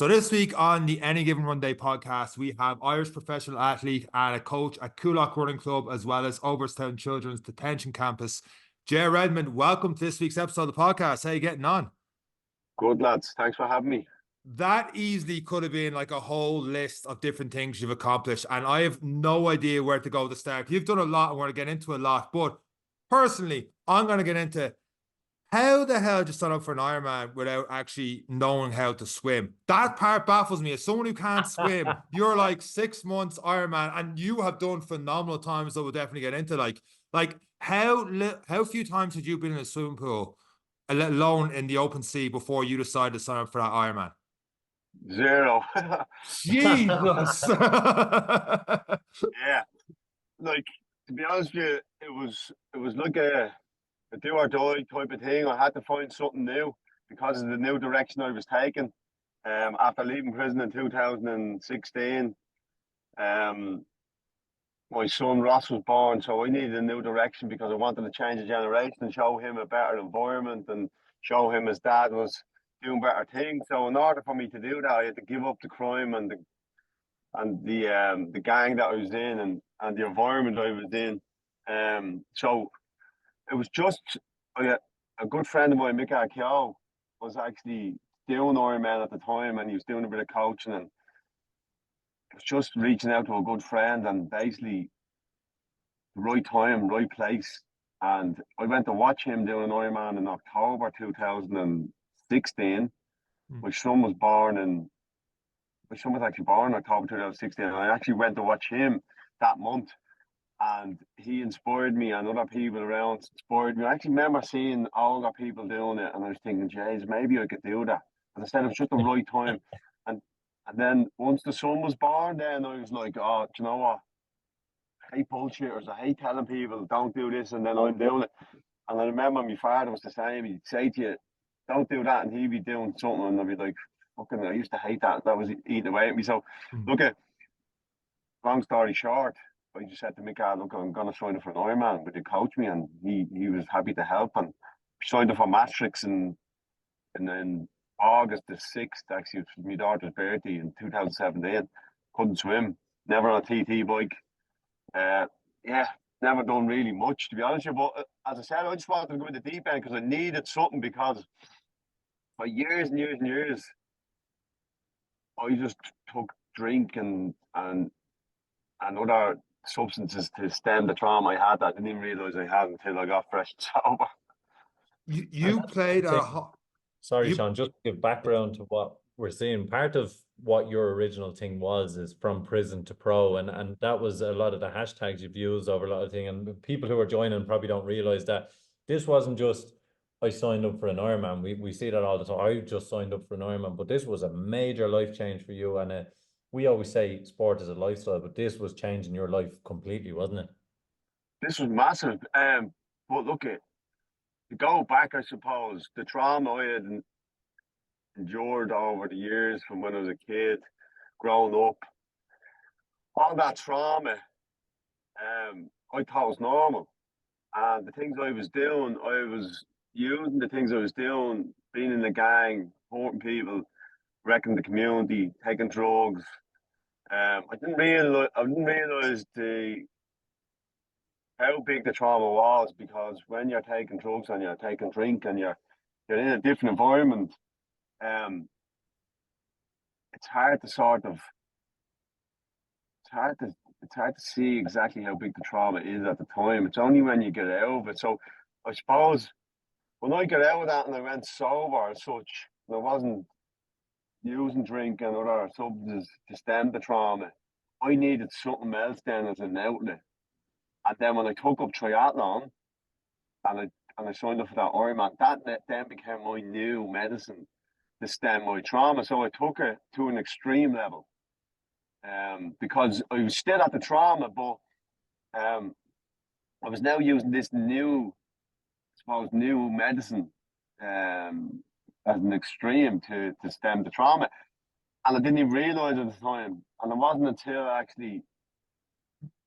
So this week on the Any Given Runday podcast, we have Irish professional athlete and a coach at Coolock Running Club, as well as Overstown Children's Detention Campus, Ger Redmond. Welcome to this week's episode of the podcast. How are you getting on? Good, lads. Thanks for having me. That easily could have been like a whole list of different things you've accomplished, and I have no idea where to go to start. You've done a lot and we're going to get into a lot, but personally, I'm going to get into how the hell did you sign up for an Ironman without actually knowing how to swim? That part baffles me. As someone who can't swim, you're like 6 months Ironman, and you have done phenomenal times that we'll definitely get into. Like how few times had you been in a swimming pool, let alone in the open sea, before you decided to sign up for that Ironman? Zero. Jesus. Yeah. Like, to be honest with you, it was like a do or die type of thing. I had to find something new because of the new direction I was taking. After leaving prison in 2016, my son Ross was born, so I needed a new direction because I wanted to change the generation and show him a better environment and show him his dad was doing better things. So in order for me to do that, I had to give up the crime and the gang that I was in and the environment I was in. So it was just a good friend of mine, Mick Keogh, was actually doing Ironman at the time, and he was doing a bit of coaching, and it was just reaching out to a good friend, and basically the right time, right place. And I went to watch him doing an Ironman in October 2016. My son was actually born in October 2016, and I actually went to watch him that month. And he inspired me, and other people around inspired me. I actually remember seeing older people doing it, and I was thinking, "Jeez, maybe I could do that." And I said it was just the right time. And then once the son was born, then I was like, "Oh, do you know what? I hate bullshitters. I hate telling people don't do this, and then I'm doing it." And I remember my father was the same. He'd say to you, "Don't do that," and he'd be doing something, and I'd be like, "Fucking, I used to hate that. That was eating away at me." So, look at long story short. I just said to Mick, "Look, I'm going to sign up for an Ironman. Would you coach me?" And he was happy to help. And signed up for Maastricht and then August the 6th, actually, it was my daughter's birthday in 2017. Couldn't swim, never on a TT bike. Yeah, never done really much, to be honest with you. But as I said, I just wanted to go in the deep end because I needed something, because for years and years and years, I just took drink and other substances to stem the trauma I had that I didn't even realise I had until I got fresh and sober. You played Sorry, Seán, just to give background to what we're seeing. Part of what your original thing is from prison to pro, and that was a lot of the hashtags you've used over a lot of things. And people who are joining probably don't realise that this wasn't just I signed up for an Ironman. We see that all the time. I just signed up for an Ironman, but this was a major life change for you. And we always say sport is a lifestyle, but this was changing your life completely, wasn't it? This was massive. But look, to go back, I suppose, the trauma I had endured over the years from when I was a kid, growing up, all that trauma, I thought was normal. And the things I was doing, I was using the things I was doing, being in the gang, hurting people, wrecking the community, taking drugs. I didn't realize how big the trauma was, because when you're taking drugs and you're taking drink and you're in a different environment, it's hard to see exactly how big the trauma is at the time. It's only when you get out of it. So I suppose when I got out of that and I went sober as such, and I wasn't using drink and other substances to stem the trauma, I needed something else then as an outlet. And then when I took up triathlon and I signed up for that Ironman, that then became my new medicine to stem my trauma. So I took it to an extreme level, because I was still at the trauma, but I was now using this new medicine as an extreme to stem the trauma. And I didn't even realise at the time. And it wasn't until actually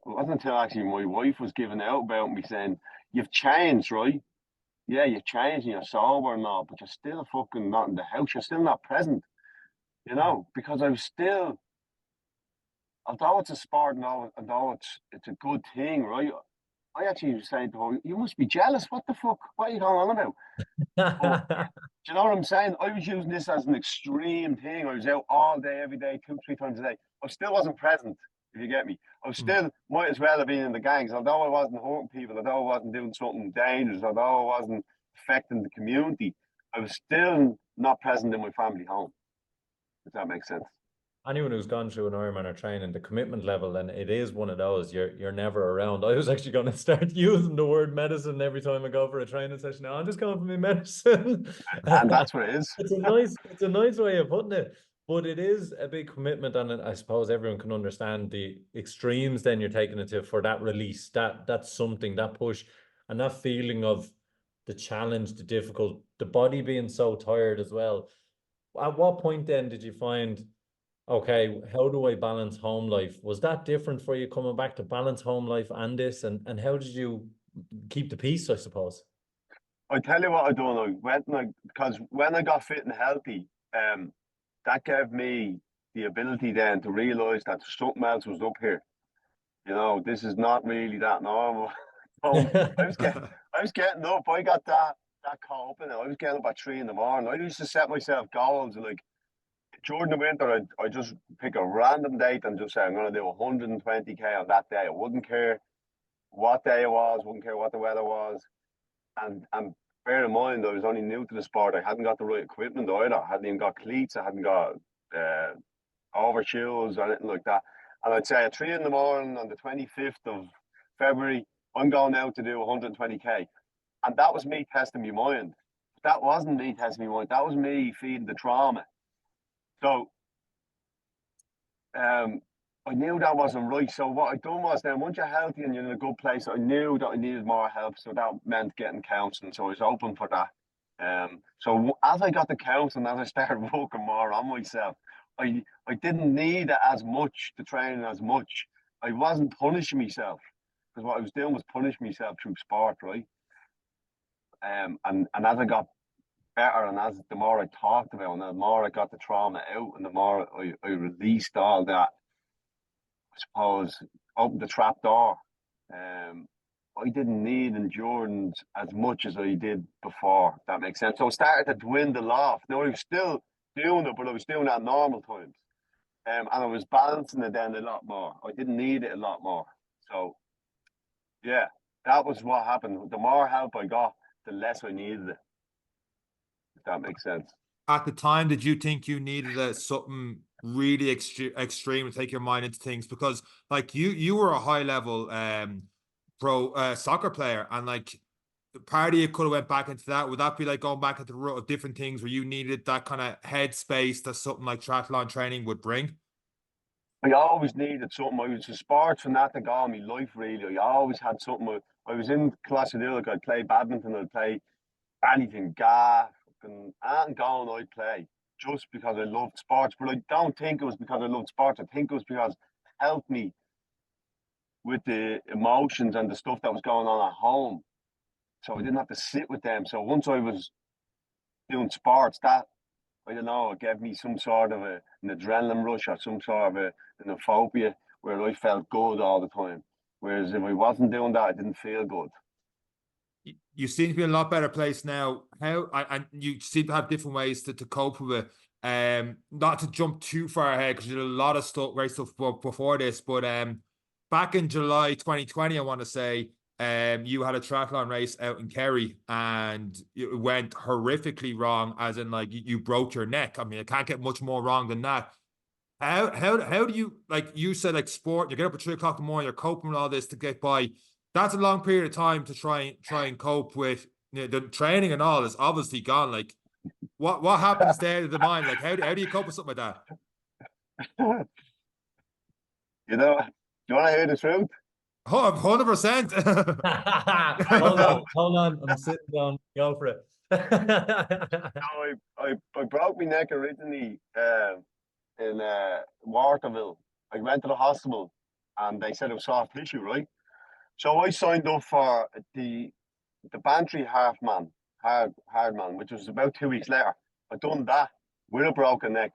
my wife was giving out about me, saying, "You've changed, right? Yeah, you've changed and you're sober and all, but you're still fucking not in the house. You're still not present." you know, because I was still, although it's a sport and although it's a good thing, right? I actually was saying to her, you must be jealous. What the fuck? What are you going on about? But do you know what I'm saying? I was using this as an extreme thing. I was out all day, every day, 2, 3 times a day. I still wasn't present, if you get me. I was still, might as well have been in the gangs, although I wasn't hurting people, although I wasn't doing something dangerous, although I wasn't affecting the community. I was still not present in my family home, if that makes sense. Anyone who's gone through an Ironman or training, the commitment level, and it is one of those, you're never around. I was actually going to start using the word medicine every time I go for a training session. Now I'm just going for my medicine. And that's what it is. It's a nice way of putting it, but it is a big commitment, and I suppose everyone can understand the extremes then you're taking it to for that release, that's something, that push, and that feeling of the challenge, the difficult, the body being so tired as well. At what point then did you find, okay, how do I balance home life? Was that different for you coming back to balance home life and this? And how did you keep the peace, I suppose? I tell you what I done. Because when I got fit and healthy, that gave me the ability then to realise that something else was up here. You know, this is not really that normal. So I was getting up. I got that caught up in it. I was getting up at 3 in the morning. I used to set myself goals like during the winter. I just pick a random date and just say I'm going to do 120k on that day. I wouldn't care what day it was. Wouldn't care what the weather was. And bear in mind, I was only new to the sport. I hadn't got the right equipment either. I hadn't even got cleats. I hadn't got overshoes or anything like that. And I'd say at 3 in the morning on the 25th of February, I'm going out to do 120k. And that was me testing my mind. That wasn't me testing my mind. That was me feeding the trauma. So I knew that wasn't right. So what I done was then, once you're healthy and you're in a good place, I knew that I needed more help. So that meant getting counselling. So I was open for that. So as I got the counselling, as I started working more on myself, I didn't need it as much, the training as much. I wasn't punishing myself, because what I was doing was punishing myself through sport, right? And as I got better, and as the more I talked about it, and the more I got the trauma out, and the more I released all that, I suppose, opened the trap door. I didn't need endurance as much as I did before, if that makes sense. So I started to dwindle off. Now I was still doing it, but I was doing it at normal times. And I was balancing it then a lot more. I didn't need it a lot more. So yeah, that was what happened. The more help I got, the less I needed it, if that makes sense. At the time, did you think you needed something really extreme to take your mind into things? Because like you were a high level pro soccer player, and like part of you could have went back into that. Would that be like going back into the route of different things where you needed that kind of headspace that something like triathlon training would bring? I always needed something. I was a sports fanatic all my life, really. I always had something. I was in Coolock. I'd play badminton, I'd play anything, golf, and going I'd play, just because I loved sports. But I don't think it was because I loved sports. I think it was because it helped me with the emotions and the stuff that was going on at home. So I didn't have to sit with them. So once I was doing sports, that, I don't know, it gave me some sort of an adrenaline rush or some sort of an euphoria where I felt good all the time. Whereas if I wasn't doing that, I didn't feel good. You seem to be in a lot better place now. And you seem to have different ways to cope with it. Not to jump too far ahead, because you did a lot of stuff, great stuff before this, but back in July 2020, I want to say, you had a triathlon race out in Kerry, and it went horrifically wrong, as in like you broke your neck. I mean, it can't get much more wrong than that. How do you, like you said, like sport, you get up at 3 o'clock in the morning, you're coping with all this to get by. That's a long period of time to try and cope with. You know, the training and all is obviously gone. Like what happens there to the mind? Like how do you cope with something like that? You know, do you want to hear the truth? 100%. Hold on, I'm sitting down. Go for it. I broke my neck originally in Waterville. I went to the hospital and they said it was soft tissue, right? So I signed up for the Bantry hard man, which was about 2 weeks later. I done that with a broken neck,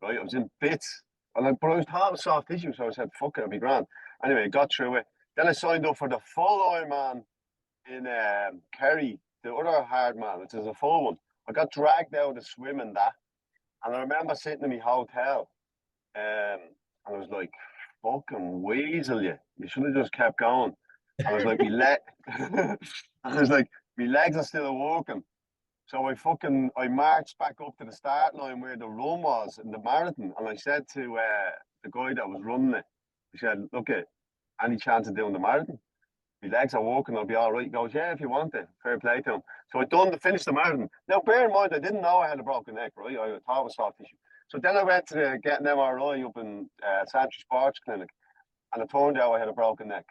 right? I was in bits. But I was half a soft tissue, so I said, fuck it, it'll be grand. Anyway, I got through it. Then I signed up for the full Ironman in Kerry, the other hard man, which is a full one. I got dragged out of swimming that. And I remember sitting in my hotel, and I was like, fucking weasel you. You should have just kept going. I was like, my legs are still working. So I marched back up to the start line where the run was in the marathon. And I said to the guy that was running it, he said, look, any chance of doing the marathon? My legs are working, I'll be all right. He goes, yeah, if you want it. Fair play to him. So I finished the marathon. Now, bear in mind, I didn't know I had a broken neck, right? I thought it was soft tissue. So then I went to get an MRI up in Santry Sports Clinic, and it turned out I had a broken neck,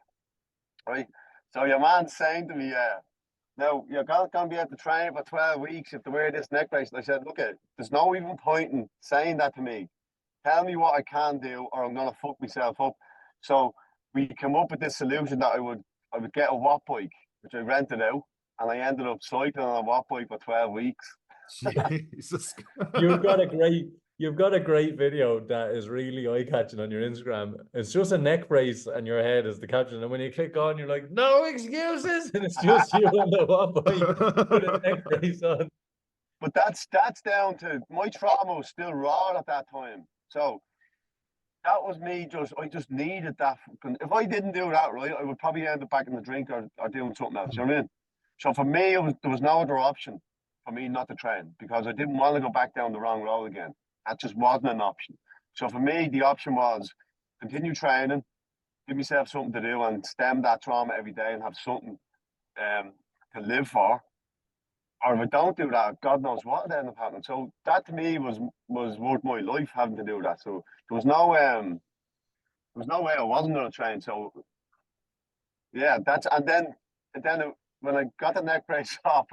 right? So your man's saying to me, now, you're going to be able to train for 12 weeks if to wear this neck brace. And I said, look, there's no even point in saying that to me. Tell me what I can do, or I'm going to fuck myself up. So we came up with this solution that I would get a watt bike, which I rented out, and I ended up cycling on a watt bike for 12 weeks. Jesus. You've got a great video that is really eye-catching on your Instagram. It's just a neck brace and your head is the caption. And when you click on, you're like, no excuses. And it's just you on the watt bike with a neck brace on. But that's down to my trauma was still raw at that time. So that was me I just needed that. If I didn't do that, right, I would probably end up back in the drink or doing something else. You know what I mean? So for me, there was no other option for me not to train because I didn't want to go back down the wrong road again. That just wasn't an option. So for me, the option was continue training, give myself something to do and stem that trauma every day and have something to live for. Or if I don't do that, God knows what will end up happening. So that to me was worth my life having to do that. So there was no way I wasn't going to train. So yeah, and then when I got the neck brace off,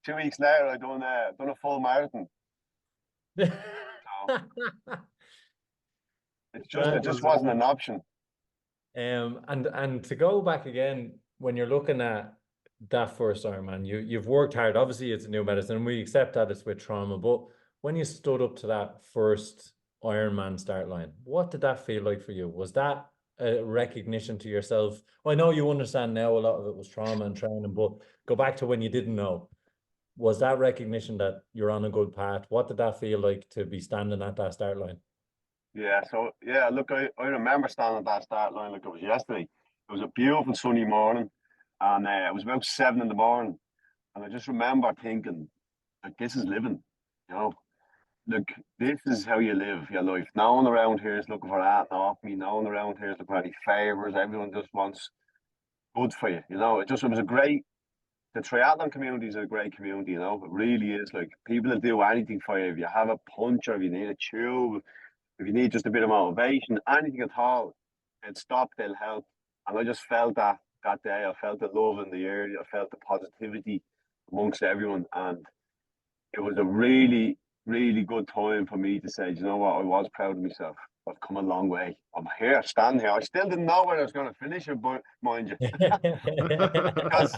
2 weeks later, I done a full marathon. So it just wasn't an option. And to go back again, when you're looking at that first Ironman, you've worked hard. Obviously, it's a new medicine, and we accept that it's with trauma. But when you stood up to that first Ironman start line, what did that feel like for you? Was that a recognition to yourself? Well, I know you understand now a lot of it was trauma and training, but go back to when you didn't know. Was that recognition that you're on a good path? What did that feel like to be standing at that start line? Yeah, so yeah, look, I remember standing at that start line like it was yesterday. It was a beautiful sunny morning, and it was about 7 in the morning, and I just remember thinking, like, this is living, you know. Look, this is how you live your life. No one around here is looking for that off me. No one around here is looking for any favors. Everyone just wants good for you, you know. It was a great. The triathlon community is a great community, you know. It really is. Like, people will do anything for you. If you have a punch or if you need a tube, if you need just a bit of motivation, anything at all, they'll stop, they'll help. And I just felt that day. I felt the love in the area. I felt the positivity amongst everyone. And it was a really, really good time for me to say, you know what, I was proud of myself. I've come a long way. I'm here, standing here. I still didn't know where I was going to finish it, but mind you. Because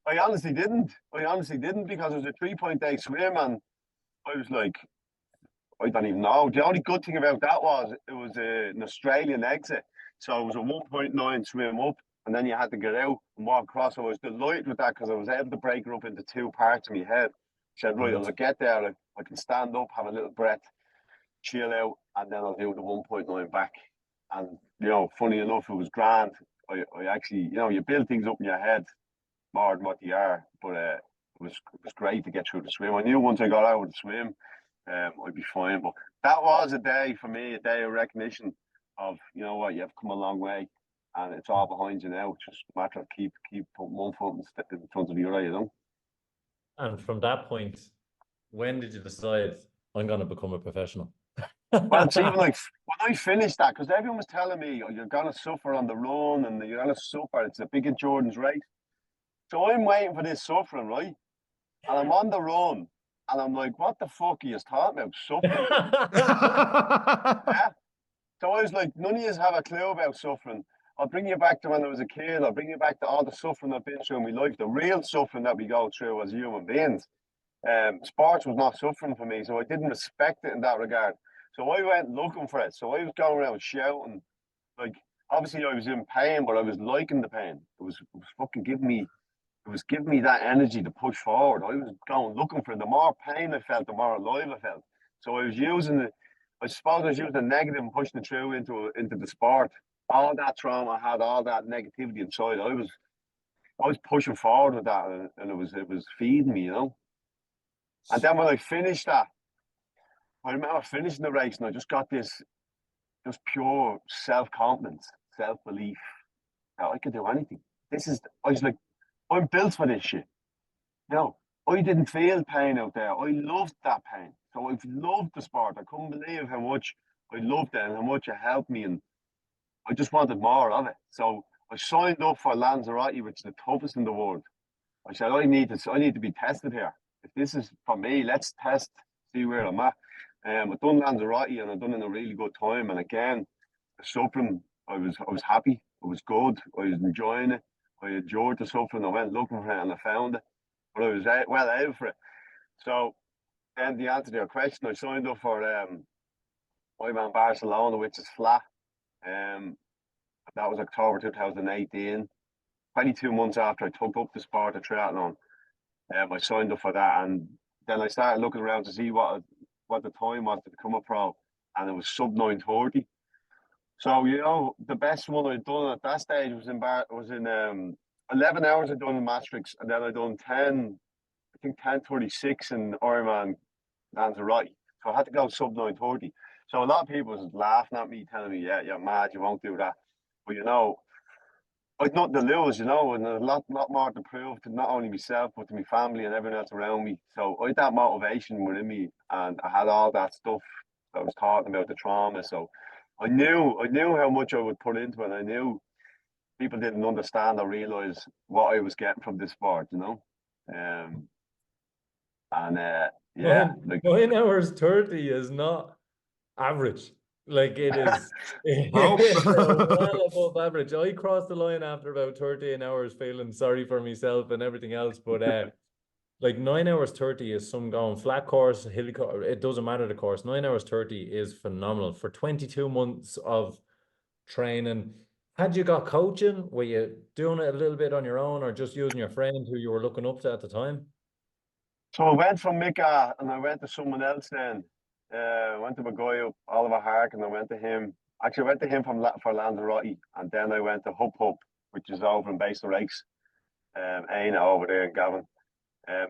I honestly didn't. Because it was a 3.8 swim and I was like, I don't even know. The only good thing about that was it was an Australian exit. So it was a 1.9 swim up and then you had to get out and walk across. So I was delighted with that because I was able to break it up into 2 parts in my head. I said, right, as I get there, I can stand up, have a little breath, chill out, and then I'll do the 1.9 back. And, you know, funny enough, it was grand. I actually, you know, you build things up in your head more than what they are. But it was great to get through the swim. I knew once I got out of the swim, I'd be fine. But that was a day for me, a day of recognition of, you know what, you've come a long way and it's all behind you now. It's just a matter of keep putting one foot in front of the other, you know. And from that point, when did you decide I'm going to become a professional? Well, it's even like when I finished that, because everyone was telling me, oh, you're going to suffer on the run and you're going to suffer. It's a big endurance race. So I'm waiting for this suffering, right? And I'm on the run. And I'm like, what the fuck are you talking about? Suffering? Yeah. So I was like, none of you have a clue about suffering. I'll bring you back to when I was a kid. I'll bring you back to all the suffering I've been through in my life, the real suffering that we go through as human beings. Sports was not suffering for me, so I didn't respect it in that regard. So I went looking for it. So I was going around shouting, like, obviously I was in pain, but I was liking the pain. It was fucking giving me that energy to push forward. I was going looking for it. The more pain I felt, the more alive I felt. So I was using it. I suppose I was using the negative and pushing it through into the sport. All that trauma I had, all that negativity inside. I was pushing forward with that, and it was feeding me, you know. And then when I finished that, I remember finishing the race, and I just got this just pure self-confidence, self-belief that I could do anything. I was like, I'm built for this shit. You know, I didn't feel pain out there. I loved that pain. So I've loved the sport. I couldn't believe how much I loved it and how much it helped me. And I just wanted more of it. So I signed up for Lanzarote, which is the toughest in the world. I said, I need to be tested here. If this is for me, let's test, see where I'm at. I've done Lanzarote and I've done it in a really good time. And again, the suffering, I was happy. It was good. I was enjoying it. I enjoyed the suffering. I went looking for it and I found it. But I was out for it. So then the answer to your question, I signed up for Ironman Barcelona, which is flat. That was October 2018. 22 months after I took up the sport of triathlon, I signed up for that, and then I started looking around to see what the time was to become a pro, and it was sub 9:30. So you know, the best one I'd done at that stage was in 11 hours I'd done in Maastricht, and then I'd done 10:36 in Ironman Lanzarote. So I had to go sub 9:30. So a lot of people was laughing at me, telling me, "Yeah, you're mad, you won't do that." But you know, I'd nothing to lose, you know, and a lot more to prove to not only myself but to my family and everyone else around me. So I had that motivation within me, and I had all that stuff that I was talking about, the trauma. So I knew how much I would put into it. I knew people didn't understand or realize what I was getting from this sport, you know. Yeah, like 9 hours 30 is not average. Like it is Nope. well above average. I crossed the line after about 13 hours, feeling sorry for myself and everything else. But like 9 hours 30 is some going flat course, hilly course, it doesn't matter the course. 9 hours 30 is phenomenal for 22 months of training. Had you got coaching? Were you doing it a little bit on your own or just using your friend who you were looking up to at the time? so. I went from Mika and I went to someone else then. I went to my guy up, Oliver Hark, and I went to him. Actually, I went to him for Lanzarote, and then I went to Hup, which is over in Base Lakes. Aina over there in Gavin.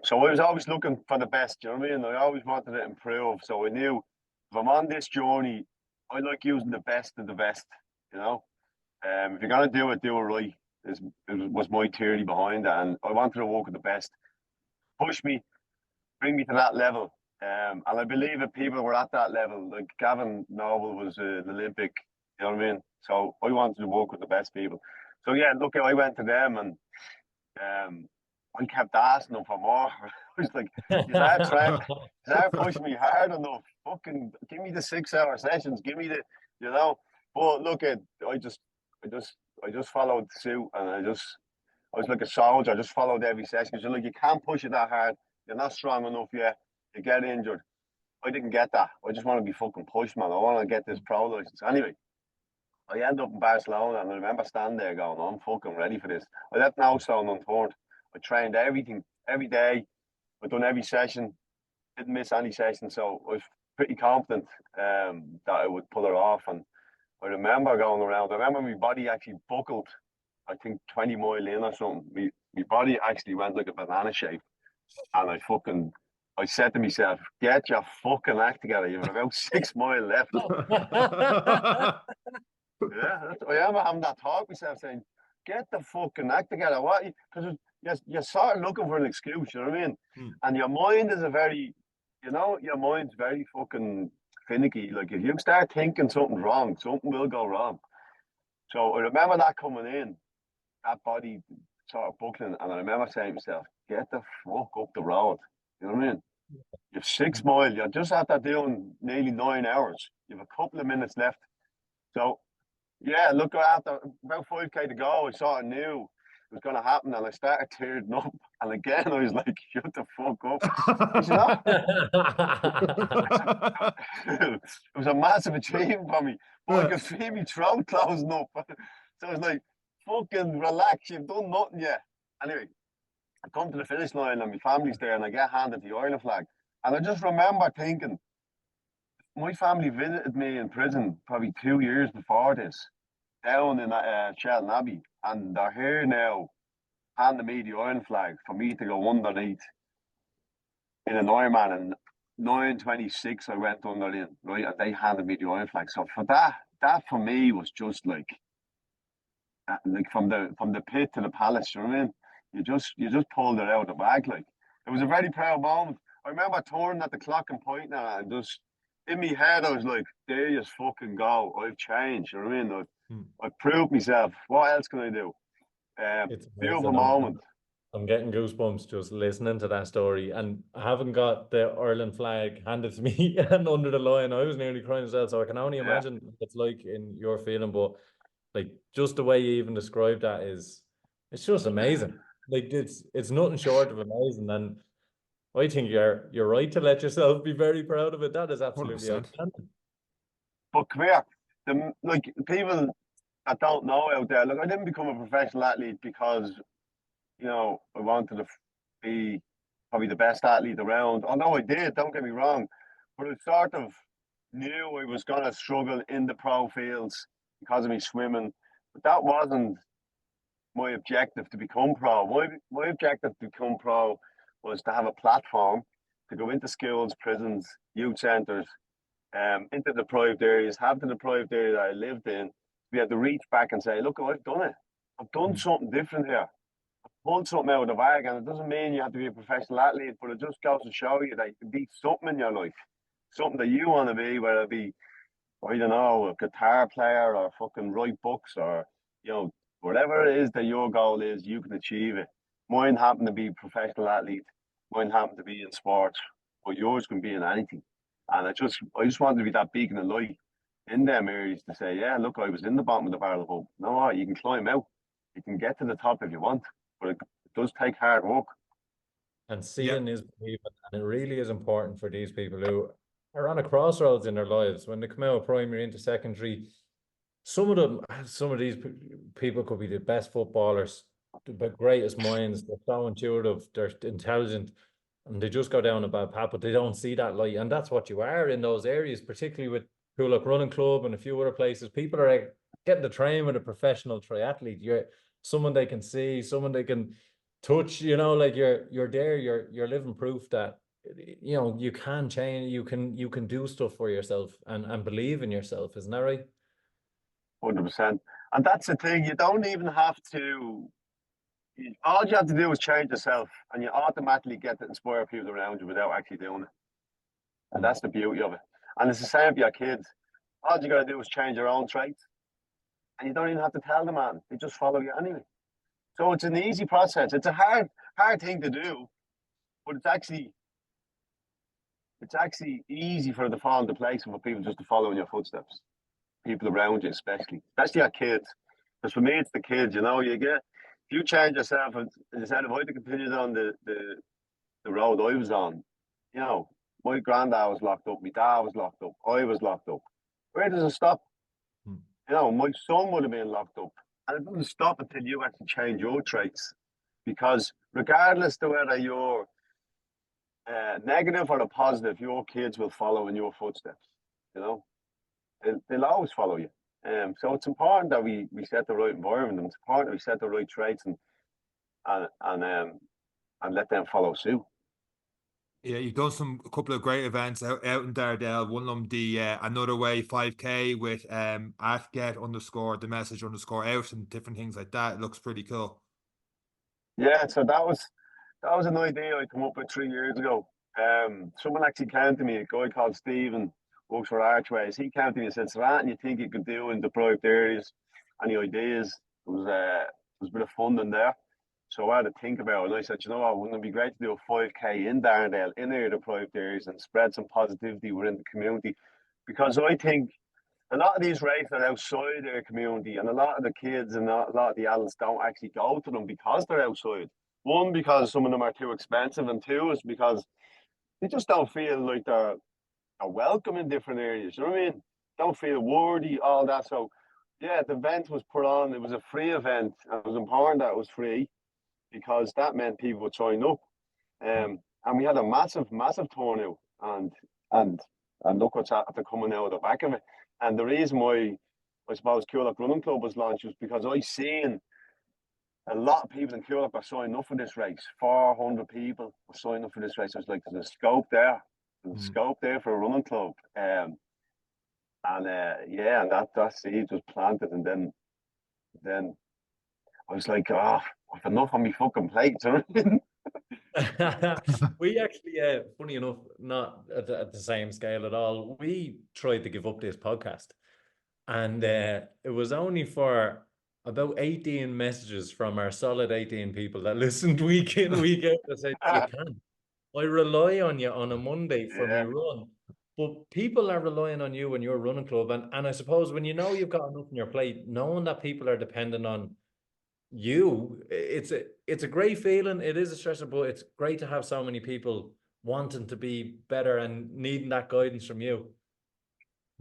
So I was always looking for the best, you know what I mean? I always wanted to improve. So I knew if I'm on this journey, I like using the best of the best, you know? If you're going to do it right. Was my theory behind that. And I wanted to work with the best, push me, bring me to that level. And I believe that people were at that level. Like Gavin Noble was an Olympic, you know what I mean? So I wanted to work with the best people. So yeah, look, I went to them and I kept asking them for more. I was like, you start pushing me hard enough. Fucking give me the 6 hour sessions. Give me the, you know. But look at, I just followed suit, and I was like a soldier. I just followed every session. Because like, you can't push it that hard. You're not strong enough yet. You get injured. I didn't get that. I just want to be fucking pushed, man. I want to get this pro license. Anyway, I ended up in Barcelona, and I remember standing there going, I'm fucking ready for this. I left no stone unturned. I trained everything, every day. I've done every session, didn't miss any session. So I was pretty confident that I would pull it off. And I remember going around, I remember my body actually buckled, I think 20 mile in or something. My body actually went like a banana shape. And I said to myself, get your fucking act together. You've about 6 mile left. Yeah, I remember having that talk myself saying, get the fucking act together. What? Because you're sort of looking for an excuse, you know what I mean? And your mind is your mind's very fucking finicky. Like if you start thinking something's wrong, something will go wrong. So I remember that coming in, that body sort of buckling, and I remember saying to myself, get the fuck up the road. You know what I mean? You've 6 mile, you're just after doing nearly 9 hours. You've a couple of minutes left. So yeah, look, after about 5K to go, I sort of knew it was going to happen, and I started tearing up. And again, I was like, shut the fuck up. You know? It was a massive achievement for me. But I could feel my throat closing up. So I was like, fucking relax, you've done nothing yet. Anyway, I come to the finish line and my family's there and I get handed the Ireland flag. And I just remember thinking, my family visited me in prison probably 2 years before this, down in Shelton Abbey. And they're here now, handing me the Ireland flag for me to go underneath in an Ironman. And 9:26 I went under in, right? And they handed me the Iron flag. So for that for me was just like from the pit to the palace, you know what I mean? You just pulled it out of the bag. Like, it was a very proud moment. I remember turning at the clock and pointing at it, and just in my head I was like, there you fucking go. I've changed, you know what I mean? I've proved myself. What else can I do? It's beautiful amazing. moment. I'm getting goosebumps just listening to that story, and I haven't got the Ireland flag handed to me and under the line. I was nearly crying as well, so I can only imagine what it's like in your feeling. But like, just the way you even described that it's just amazing. Like, it's nothing short of amazing, and I think you're right to let yourself be very proud of it. That is absolutely 100%. outstanding. But come here, like people that don't know out there, look, I didn't become a professional athlete because, you know, I wanted to be probably the best athlete around. Although I did, don't get me wrong, but I sort of knew I was going to struggle in the pro fields because of me swimming. But that wasn't my objective to become pro. My objective to become pro was to have a platform to go into schools, prisons, youth centres, into the deprived areas, have the deprived area that I lived in, to be able to reach back and say, look, I've done it. I've done something different here. Pulled something out of the bag, and it doesn't mean you have to be a professional athlete, but it just goes to show you that you can be something in your life, something that you want to be, whether it be, I don't know, a guitar player or fucking write books, or, you know, whatever it is that your goal is, you can achieve it. Mine happened to be a professional athlete, mine happened to be in sports, but yours can be in anything. And I just wanted to be that beacon of light in them areas to say, yeah, look, I was in the bottom of the barrel, but you know what, you can climb out, you can get to the top if you want. But it does take hard work. And seeing is believing, and it really is important for these people who are on a crossroads in their lives. When they come out of primary into secondary, some of these people could be the best footballers, the greatest minds. They're so intuitive, they're intelligent, and they just go down a bad path, but they don't see that light. And that's what you are in those areas, particularly with Coolock Running Club and a few other places. People are getting to train with a professional triathlete. You're someone they can see, someone they can touch, you know, like you're there, you're living proof that, you know, you can change, you can do stuff for yourself and believe in yourself. Isn't that right? 100%. And that's the thing, you don't even have to, all you have to do is change yourself, and you automatically get to inspire people around you without actually doing it. And that's the beauty of it. And it's the same for your kids. All you got to do is change your own traits, and you don't even have to tell them, man. They just follow you anyway. So it's an easy process. It's a hard thing to do, but it's actually easy for it to fall into place and for people just to follow in your footsteps. People around you, especially our kids. Because for me, it's the kids. You know, if you change yourself, and as I said, if I had continued on the road I was on, you know, my granddad was locked up, my dad was locked up, I was locked up. Where does it stop? You know, my son would have been locked up. And it doesn't stop until you actually change your traits. Because regardless of whether you're negative or positive, your kids will follow in your footsteps. You know, they'll always follow you. So it's important that we set the right environment, and it's important that we set the right traits and let them follow suit. Yeah, you've done a couple of great events out in Dardale. One of them, the Another Way 5K with at @get_the_message_out and different things like that. It looks pretty cool. Yeah, so that was an idea I come up with 3 years ago. Someone actually came to me, a guy called Stephen, works for Archways. He came to me and said, "Seán, you think you could do in deprived areas? Any ideas?" There was a bit of funding there. So I had to think about it. And I said, you know what, wouldn't it be great to do a 5K in Darndale, in our deprived areas, and spread some positivity within the community? Because I think a lot of these races are outside their community, and a lot of the kids and a lot of the adults don't actually go to them because they're outside. One, because some of them are too expensive, and two is because they just don't feel like they're welcome in different areas. You know what I mean? Don't feel worthy, all that. So, yeah, the event was put on. It was a free event. It was important that it was free because that meant people would sign up. And we had a massive, massive turnout, and look what's after coming out of the back of it. And the reason why I suppose Coolock Running Club was launched was because I seen a lot of people in Coolock are signing up for this race. 400 people were signing up for this race. I was like, there's a scope there. There's a scope there for a running club. And that seed was planted, and then I was like, oh, I've enough on me fucking plate. You know what I mean? We actually, funny enough, not at the same scale at all. We tried to give up this podcast, and it was only for about 18 messages from our solid 18 people that listened week in, week out that said, you can. I rely on you on a Monday for me run. But people are relying on you and your running club. And I suppose when you know you've got enough on your plate, knowing that people are dependent on you, it's a great feeling. It is a stressor, but it's great to have so many people wanting to be better and needing that guidance from you.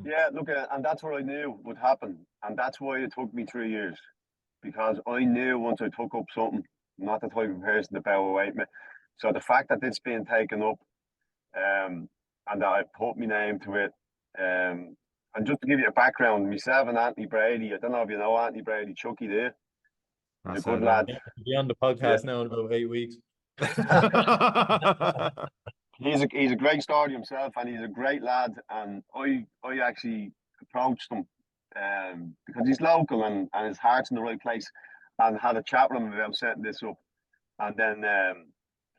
Yeah, look, and that's what I knew would happen. And that's why it took me 3 years. Because I knew once I took up something, I'm not the type of person to bow away from it. So the fact that it's being taken up, and that I put my name to it, and just to give you a background, myself and Anthony Brady, I don't know if you know Anthony Brady, Chucky there. He's a good lad. Be on the podcast now in about 8 weeks. He's a great story himself, and he's a great lad. And I actually approached him because he's local and his heart's in the right place, and had a chat with him about setting this up. And then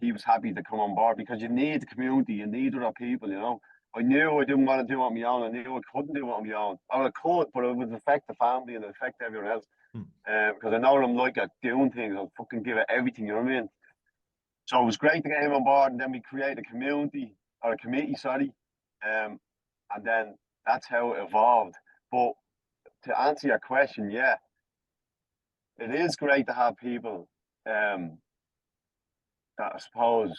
he was happy to come on board because you need the community, you need other people, you know. I knew I didn't want to do it on my own. I knew I couldn't do it on my own. Or I could, but it would affect the family and affect everyone else. Because I know what I'm like at doing things. I'll fucking give it everything, you know what I mean? So it was great to get him on board, and then we created a community, or a committee, sorry. And then that's how it evolved. But to answer your question, yeah, it is great to have people that I suppose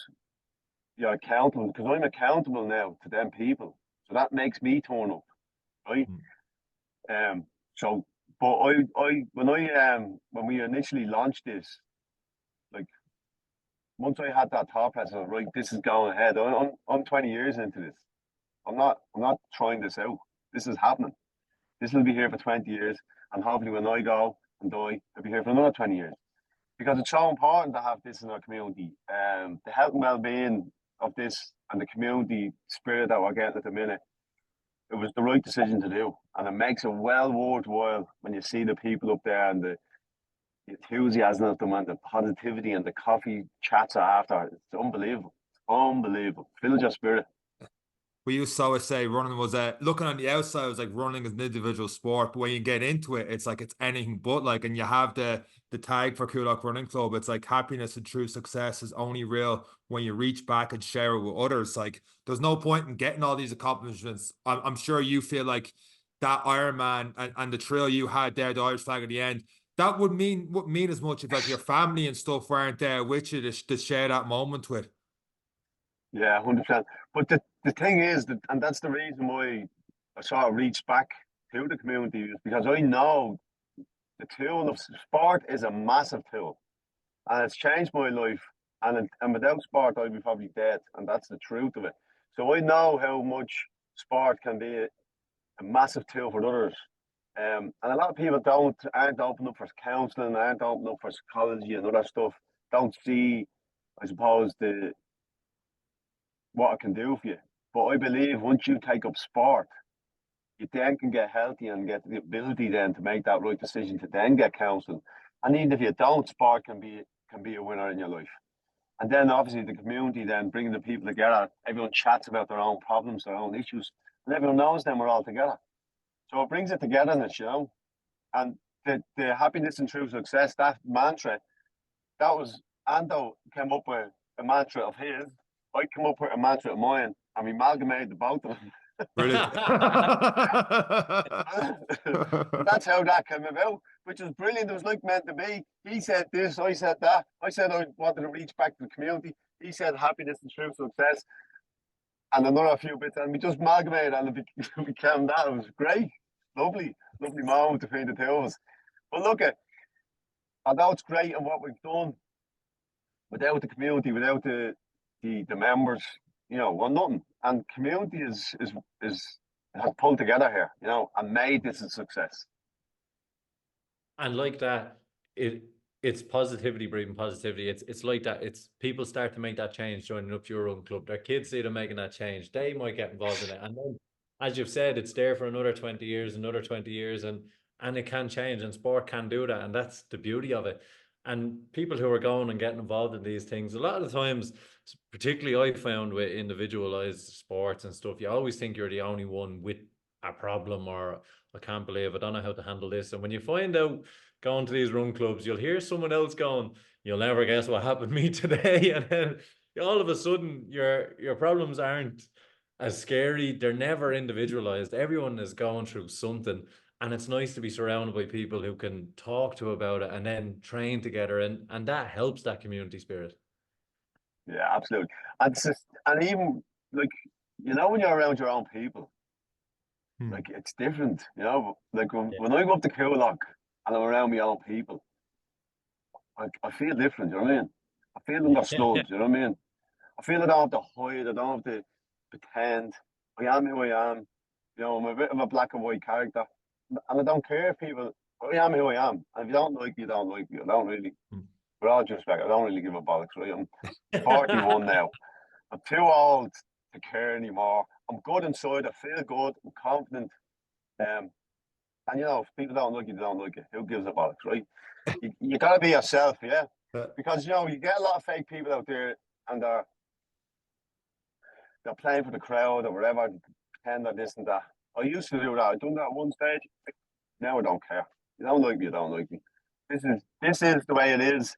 you're accountable, because I'm accountable now to them people. So that makes me turn up, right? But when we initially launched this, like, once I had that thought process, right, this is going ahead. I'm 20 years into this. I'm not trying this out. This is happening. This will be here for 20 years, and hopefully when I go and die, I'll be here for another 20 years. Because it's so important to have this in our community. The health and well-being of this and the community spirit that we're getting at the minute, it was the right decision to do. And it makes it well worthwhile when you see the people up there and the enthusiasm of them and the positivity and the coffee chats after. It's unbelievable. It's unbelievable. Fills your spirit. We used to always say running was looking on the outside, it was like running is an individual sport, but when you get into it, it's like it's anything but. Like, and you have the tag for Coolock Running Club. It's like happiness and true success is only real when you reach back and share it with others. Like, there's no point in getting all these accomplishments. I'm sure you feel like that Ironman and the trail you had there, the Irish flag at the end, that wouldn't mean as much if like your family and stuff weren't there with you to share that moment with. Yeah, 100%. But the thing is that, and that's the reason why I sort of reached back to the community, is because I know the tool of sport is a massive tool, and it's changed my life. And without sport, I'd be probably dead, and that's the truth of it. So I know how much sport can be a massive tool for others. And a lot of people aren't open up for counselling, aren't open up for psychology and other stuff. Don't see, I suppose, what it can do for you. But I believe once you take up sport, you then can get healthy and get the ability then to make that right decision to then get counselling. And even if you don't, sport can be a winner in your life. And then obviously the community, then bringing the people together, everyone chats about their own problems, their own issues, and everyone knows them, we're all together. So it brings it togetherness, you know. And the happiness and true success, that mantra, that was, Ando came up with a mantra of his, I come up with a mantra of mine, and we amalgamated the both of them. Brilliant. That's how that came about, which was brilliant. It was like meant to be. He said this, I said that. I said I wanted to reach back to the community. He said happiness and true success, and another few bits, and we just amalgamated, and it became that. It was great, lovely moment between the two of us. But look at, although it's great and what we've done, without the community, without the members, you know, well, nothing. And community has pulled together here, you know, and made this a success. And like that, it's positivity breeding positivity. It's like that. It's people start to make that change, joining up to your own club. Their kids see them making that change. They might get involved in it. And then, as you've said, it's there for another 20 years, and it can change, and sport can do that. And that's the beauty of it. And people who are going and getting involved in these things, a lot of the times, particularly I found with individualized sports and stuff, you always think you're the only one with a problem, or I can't believe I don't know how to handle this. And when you find out going to these run clubs, you'll hear someone else going, you'll never guess what happened to me today. And then all of a sudden your problems aren't as scary. They're never individualized. Everyone is going through something. And it's nice to be surrounded by people who can talk to about it and then train together. And that helps that community spirit. Yeah, absolutely. And even like, you know, when you're around your own people, like it's different, you know. Like when I go up to Coolock and I'm around my own people, I feel different, you know what I mean? I feel understood, you know what I mean? I feel I don't have to hide, I don't have to pretend. I am who I am. You know, I'm a bit of a black and white character. And I don't care if people, I am who I am. And if you don't like me, you don't like me. I don't really, with all due respect, I don't really give a bollocks, right? I'm 41 now. I'm too old to care anymore. I'm good inside. I feel good. I'm confident. And you know, if people don't like you, they don't like you. Who gives a bollocks, right? You got to be yourself, yeah? Because, you know, you get a lot of fake people out there, and they're playing for the crowd or whatever, pretend they're this and that. I used to do that. I've done that at one stage. Now I don't care. You don't like me, you don't like me. This is the way it is.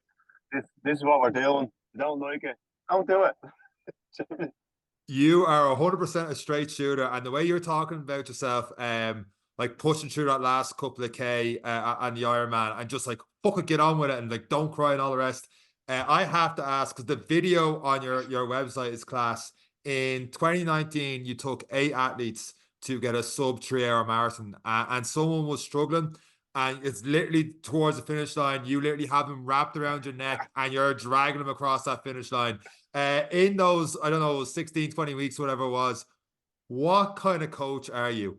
This is what we're doing. You don't like it, don't do it. You are 100% a straight shooter, and the way you're talking about yourself, like pushing through that last couple of K on the Ironman, and just like fucking get on with it, and like don't cry and all the rest. I have to ask, because the video on your website is class. In 2019, you took 8 athletes to get a sub 3-hour marathon, and someone was struggling, and it's literally towards the finish line. You literally have them wrapped around your neck, and you're dragging them across that finish line. In those, I don't know, 16, 20 weeks, whatever it was, what kind of coach are you?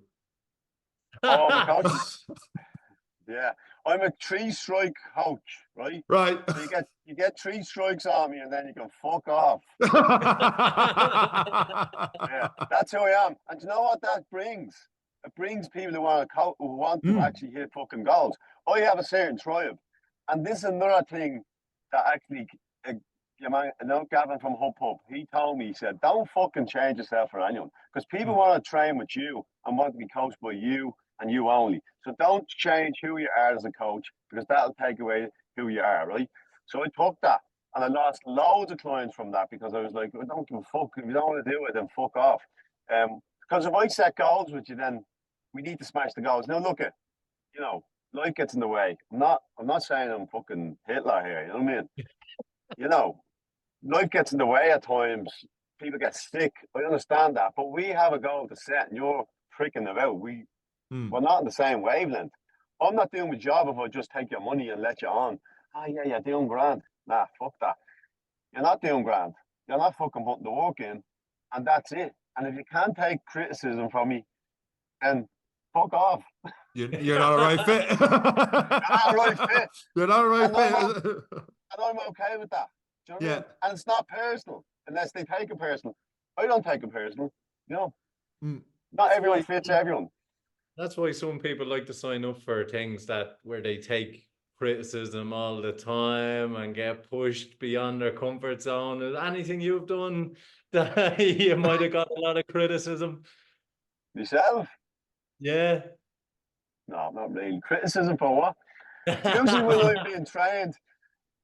Oh, my coach. Yeah, I'm a 3-strike coach, right? Right. So you get 3 strikes on me, and then you can fuck off. Yeah, that's who I am. And you know what that brings? It brings people who want to actually hit fucking goals. I have a certain tribe, and this is another thing that actually, Gavin from Hup Hup, he told me, he said, don't fucking change yourself for anyone, because people want to train with you and want to be coached by you and you only. So don't change who you are as a coach, because that'll take away who you are, right? So I took that, and I lost loads of clients from that, because I was like, I don't give a fuck. If you don't want to do it, then fuck off. Because if I set goals with you, then we need to smash the goals. Now look at, you know, life gets in the way. I'm not saying I'm fucking Hitler here, you know what I mean? You know, life gets in the way at times. People get sick. I understand that, but we have a goal to set, and you're freaking about. We're not in the same wavelength. I'm not doing my job if I just take your money and let you on. Oh yeah, you're doing grand. Nah, fuck that. You're not doing grand. You're not fucking putting the work in, and that's it. And if you can't take criticism from me, then fuck off. You're not a right fit. You're not a right fit. You're not a right fit. And I'm okay with that. Do you know what I mean? And it's not personal, unless they take it personal. I don't take it personal. You know, not everyone fits everyone. That's why some people like to sign up for things where they take criticism all the time and get pushed beyond their comfort zone. Is anything you've done that you might have got a lot of criticism? Yourself? Yeah. No, not really. Criticism for what? Usually when I'm being trained,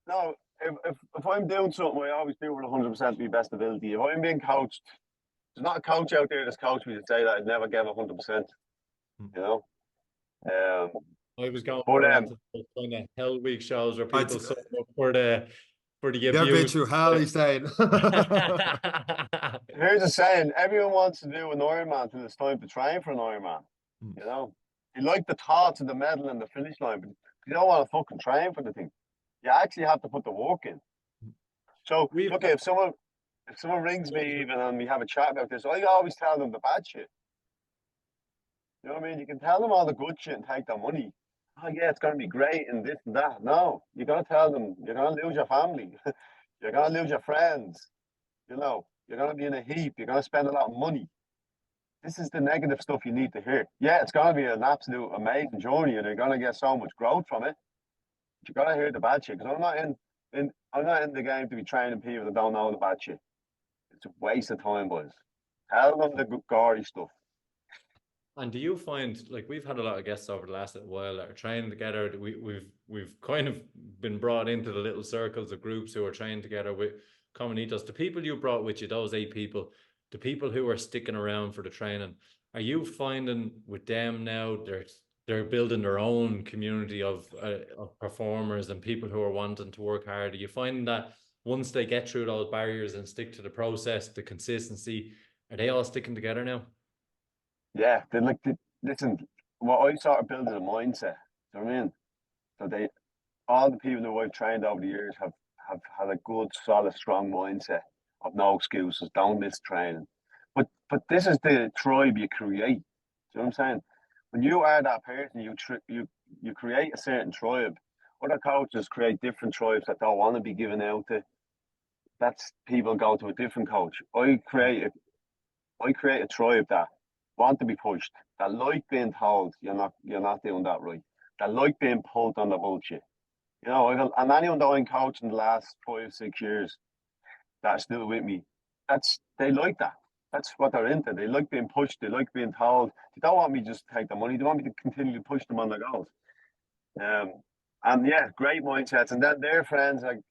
no, if I'm doing something, I always do it with 100% of my best ability. If I'm being coached There's not a coach out there that's coached me to say that I never gave 100%. You know. I was going But on to those kind of Hell Week shows where people sign up for the they've been abuse. through hell, he's saying. Here's a saying: everyone wants to do an Ironman till it's time to train for an Ironman. You know, you like the thoughts of the medal and the finish line, but you don't want to fucking train for the thing. You actually have to put the work in. So, look, if someone rings me even and we have a chat about this, I always tell them the bad shit. You know what I mean? You can tell them all the good shit and take their money. Oh yeah, it's gonna be great and this and that. No, you gotta tell them you're gonna lose your family, you're gonna lose your friends. You know, you're gonna be in a heap. You're gonna spend a lot of money. This is the negative stuff you need to hear. Yeah, it's gonna be an absolute amazing journey, and you're gonna get so much growth from it. But you gotta hear the bad shit, because I'm not in the game to be training people that don't know the bad shit. It's a waste of time, boys. Tell them the gory stuff. And do you find, like, we've had a lot of guests over the last little while that are training together. We've kind of been brought into the little circles of groups who are training together with common ethos. The people you brought with you, those 8 people, the people who are sticking around for the training, are you finding with them now they're building their own community of performers and people who are wanting to work hard? Are you finding that once they get through those barriers and stick to the process, the consistency, are they all sticking together now? Yeah, listen. What I sort of built is a mindset. Do you know what I mean? So all the people who I've trained over the years have had a good, solid, strong mindset of no excuses, don't miss training. But this is the tribe you create. Do you know what I'm saying? When you are that person, you create a certain tribe. Other coaches create different tribes that don't want to be given out to. That's people go to a different coach. I create a tribe that want to be pushed, that like being told you're not doing that right, that like being pulled on the bullshit. You know, and anyone that I'm coaching the last 5-6 years that's still with me, they like that. That's what they're into. They like being pushed. They like being told. They don't want me just to take the money. They want me to continue to push them on the goals. And yeah, great mindsets. And then their friends are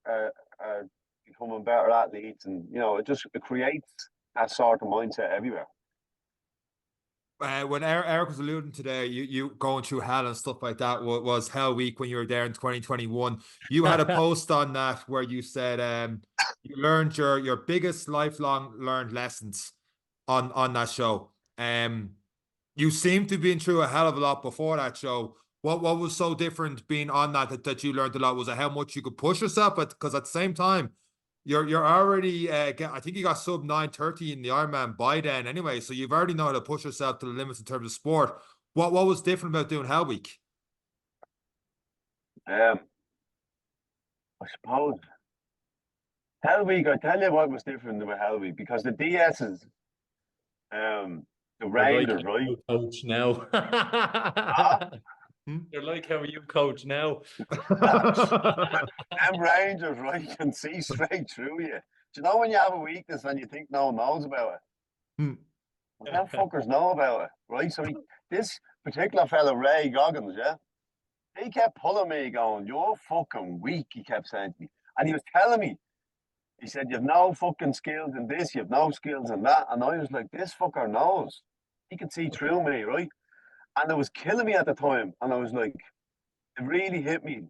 becoming better athletes, and you know, it creates that sort of mindset everywhere. When Eric was alluding today, you going through hell and stuff like that was Hell Week when you were there in 2021. You had a post on that where you said you learned your biggest lifelong learned lessons on that show. You seem to be been through a hell of a lot before that show. What was so different being on that you learned a lot? Was it how much you could push yourself? But because at the same time, you're already I think you got sub 9:30 in the Ironman by then anyway, so you've already know how to push yourself to the limits in terms of sport. What was different about doing Hell Week? I suppose Hell Week, I tell you what was different about Hell Week, because the DSs, the rain, like right? Coach now. They're like how you coach now. Them Rangers, right, can see straight through you. Do you know when you have a weakness and you think no one knows about it? Well, them fuckers know about it, right? So this particular fella, Ray Goggins, yeah, he kept pulling me, going, "You're fucking weak," he kept saying to me. And he was telling me, he said, "You've no fucking skills in this, you've no skills in that." And I was like, this fucker knows. He can see through me, right? And it was killing me at the time. And I was like, it really hit me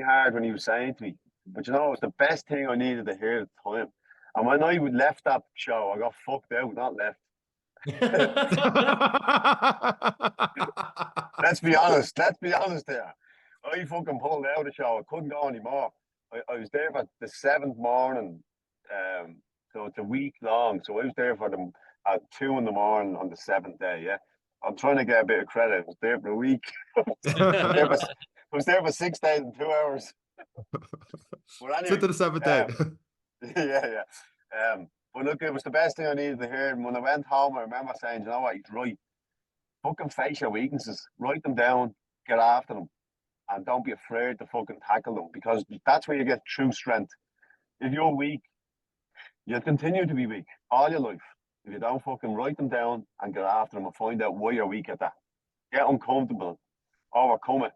hard when he was saying to me. But you know, it was the best thing I needed to hear at the time. And when I left that show, I got fucked out, not left. Let's be honest there. I fucking pulled out of the show. I couldn't go anymore. I was there for the 7th morning. So it's a week long. So I was there for them at 2 in the morning on the 7th day, yeah. I'm trying to get a bit of credit. I was there for a week. I was there for 6 days and 2 hours. But anyway, to the 7th day. Yeah. But look, it was the best thing I needed to hear. And when I went home, I remember saying, you know what, he's right. Fucking face your weaknesses. Write them down. Get after them. And don't be afraid to fucking tackle them, because that's where you get true strength. If you're weak, you'll continue to be weak all your life. If you don't fucking write them down and get after them and find out why you're weak at that. Get uncomfortable. Overcome it.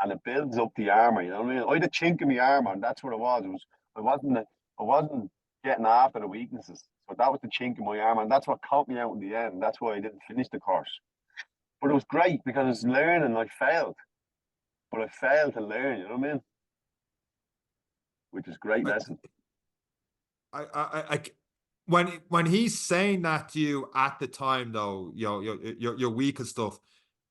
And it builds up the armor, you know what I mean? I had a chink in my armor, and that's what it was. I wasn't getting after the weaknesses. So that was the chink in my arm, and that's what caught me out in the end. That's why I didn't finish the course. But it was great because I was learning. I failed, but I failed to learn. You know what I mean? Which is a great lesson. When he's saying that to you at the time, though, you're weak and stuff,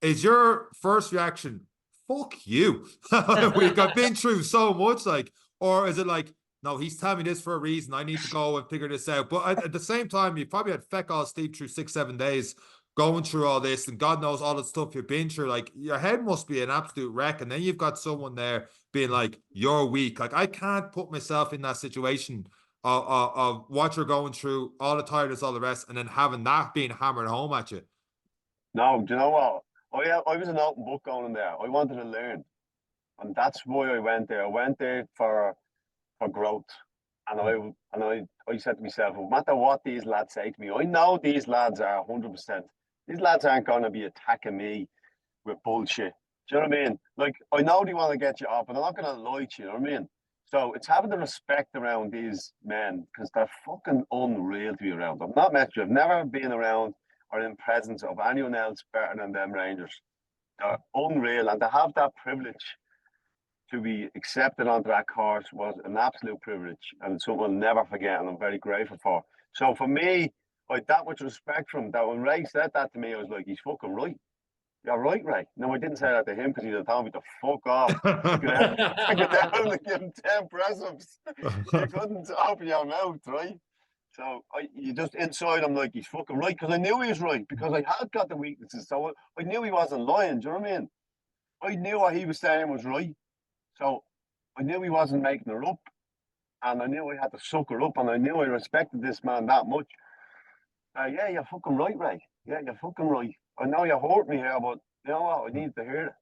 is your first reaction, fuck you? I've been through so much, like, or is it like, no, he's telling me this for a reason, I need to go and figure this out? But at the same time, you probably had feck all sleep through 6-7 days going through all this, and God knows all the stuff you've been through. Like, your head must be an absolute wreck, and then you've got someone there being like, you're weak. Like, I can't put myself in that situation of what you're going through, all the tiredness, all the rest, and then having that being hammered home at you. No, do you know what? I was an open book going in there. I wanted to learn, and that's why I went there. I went there for growth, and I said to myself, no matter what these lads say to me, I know these lads are 100%. These lads aren't going to be attacking me with bullshit. Do you know what I mean? Like, I know they want to get you up, and they're not going to lie to you. You know what I mean? So it's having the respect around these men, because they're fucking unreal to be around. I've not met you. I've never been around or in presence of anyone else better than them Rangers. They're unreal, and to have that privilege to be accepted onto that course was an absolute privilege, and something I'll never forget, and I'm very grateful for. So for me, I had that much respect for him, that when Ray said that to me, I was like, he's fucking right. You're right, Ray. No, I didn't say that to him because he'd have told me to fuck off. I could definitely give him 10 press-ups. You couldn't open your mouth, right? So you just inside, I'm like, he's fucking right, because I knew he was right, because I had got the weaknesses. So I knew he wasn't lying. Do you know what I mean? I knew what he was saying was right. So I knew he wasn't making it up, and I knew I had to suck her up, and I knew I respected this man that much. Yeah, you're fucking right, Ray. Yeah, you're fucking right. I know you hurt me here, but you know what? I need to hear it.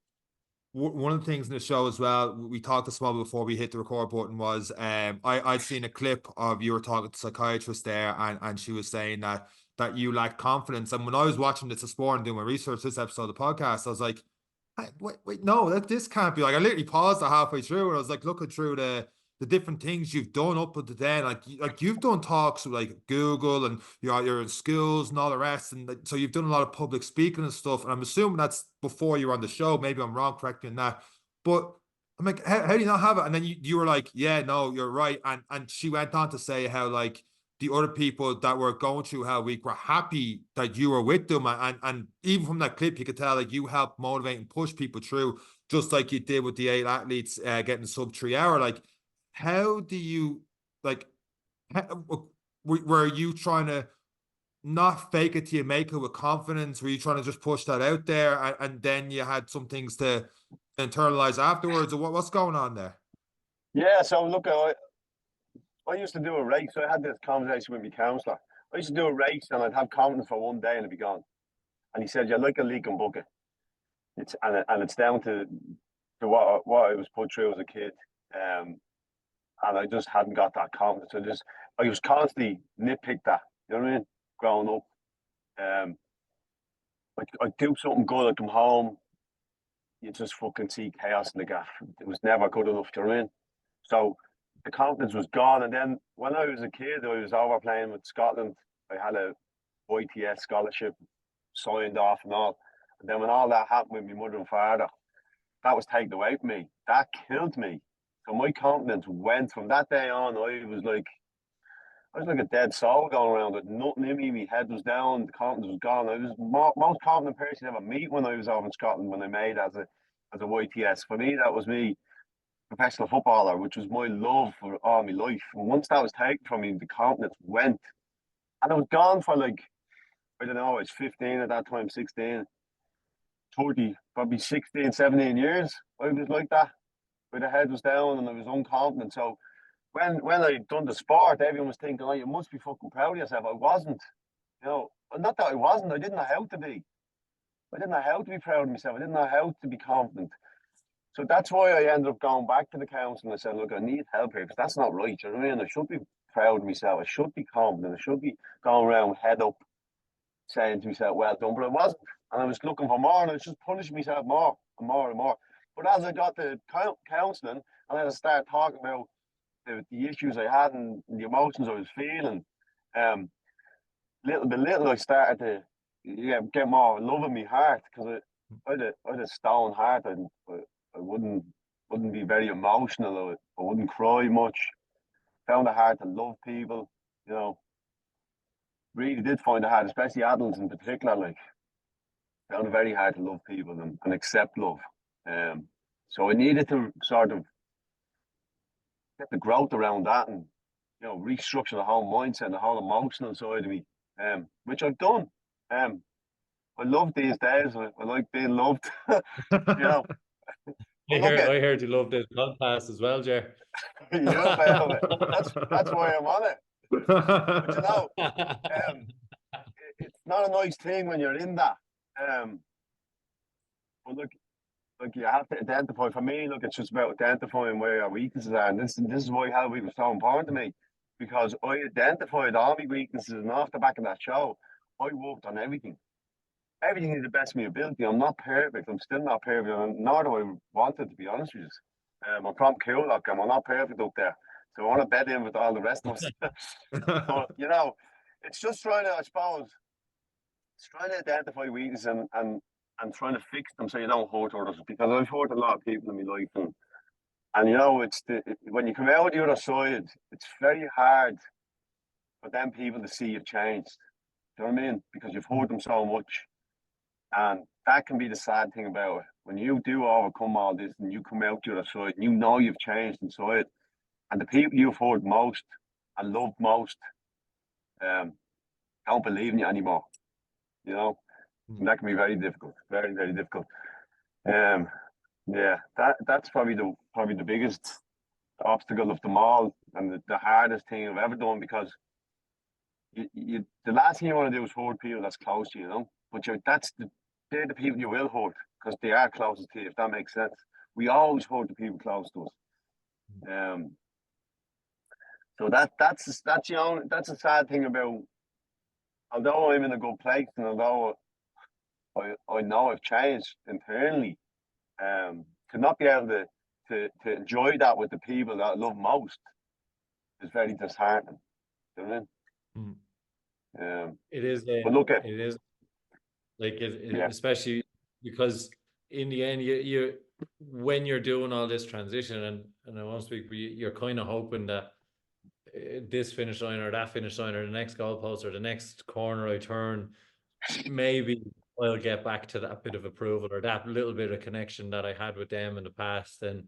One of the things in the show as well, we talked to Small before we hit the record button, was I'd seen a clip of you were talking to a psychiatrist there, and she was saying that you lack confidence. And when I was watching this morning doing my research, this episode of the podcast, I was like, wait, no, this can't be. Like, I literally paused it halfway through, and I was like looking through the different things you've done up until then. Like you've done talks with like Google, and you're in schools and all the rest, and so you've done a lot of public speaking and stuff. And I'm assuming that's before you were on the show. Maybe I'm wrong, correct me on that. But I'm like, how do you not have it? And then you were like, yeah, no, you're right. And she went on to say how, like, the other people that were going through Hell Week were happy that you were with them. And even from that clip, you could tell, like, you helped motivate and push people through, just like you did with the 8 athletes getting sub 3 hour. Like, how do you, like, were you trying to not fake it till you make it with confidence? Were you trying to just push that out there, and then you had some things to internalize afterwards? Or what's going on there? Yeah, so look, I used to do a race. So I had this conversation with my counsellor. I used to do a race, and I'd have confidence for one day and it'd be gone. And he said, you're like a leaking bucket. It's down to what I was put through as a kid. And I just hadn't got that confidence. I was constantly nitpicked that, you know what I mean? Growing up. I'd do something good, I'd come home, you just fucking see chaos in the gaff. It was never good enough, do you know what I mean? So the confidence was gone. And then when I was a kid, I was over playing with Scotland. I had a YTS scholarship signed off and all. And then when all that happened with my mother and father, that was taken away from me. That killed me. So my confidence went from that day on. I was like a dead soul going around with nothing in me. My head was down. The confidence was gone. I was the most confident person I ever meet when I was over in Scotland, when I made as a YTS. For me, that was me, professional footballer, which was my love for all my life. And once that was taken from me, the confidence went. And I was gone for, like, I don't know, I was 15 at that time, 16, 30, probably 16, 17 years. I was like that, where the head was down and I was unconfident. So when I'd done the sport, everyone was thinking, oh, you must be fucking proud of yourself. I wasn't. You know, not that I wasn't. I didn't know how to be. I didn't know how to be proud of myself. I didn't know how to be confident. So that's why I ended up going back to the council and I said, look, I need help here, because that's not right. You know what I mean? I should be proud of myself. I should be confident. I should be going around head up saying to myself, well done. But I wasn't. And I was looking for more, and I was just punishing myself more and more and more. But as I got to counselling and as I started talking about the issues I had and the emotions I was feeling, little I started to get more love in my heart, because I'd a stone heart. I wouldn't be very emotional. I wouldn't cry much. Found it hard to love people, you know. Really did find it hard, especially adults in particular. Like, found it very hard to love people and accept love. So I needed to sort of get the growth around that, and restructure the whole mindset and the whole emotional side of me, which I've done. I love these days. I like being loved. you know. I heard you love this podcast as well, Ger. Yeah, that's why I'm on it. But it's not a nice thing when you're in that. But look, you have to identify. For me, look, it's just about identifying where your weaknesses are, and this is why health week was so important to me, because I identified all my weaknesses, and off the back of that show, I worked on everything. Everything is the best of my ability. I'm not perfect. I'm still not perfect, and nor do I want it, to be honest with you. I'm from Coolock, and I'm not perfect up there, so I want to bed in with all the rest of us. So it's just trying to, I suppose, it's trying to identify weaknesses and trying to fix them so you don't hurt others, because I've hurt a lot of people in my life, and it's when you come out the other side, it's very hard for them people to see you've changed. Do you know what I mean? Because you've hurt them so much, and that can be the sad thing about it. When you do overcome all this and you come out the other side, and you've changed inside, and the people you've hurt most and loved most don't believe in you anymore. And that can be very difficult, very, very difficult. That's probably the biggest obstacle of them all, and the hardest thing I've ever done, because the last thing you want to do is hurt people that's close to you, But they're the people you will hurt, because they are closest to you, if that makes sense. We always hurt the people close to us. So that's a sad thing about. Although I'm in a good place, and although I know I've changed internally, to not be able to enjoy that with the people that I love most is very disheartening. Do you know what I mean? It is. But look at it is like especially because in the end, you when you're doing all this transition, and I won't speak, but you're kind of hoping that this finish line or that finish line or the next goalpost or the next corner I turn, maybe I'll get back to that bit of approval or that little bit of connection that I had with them in the past. And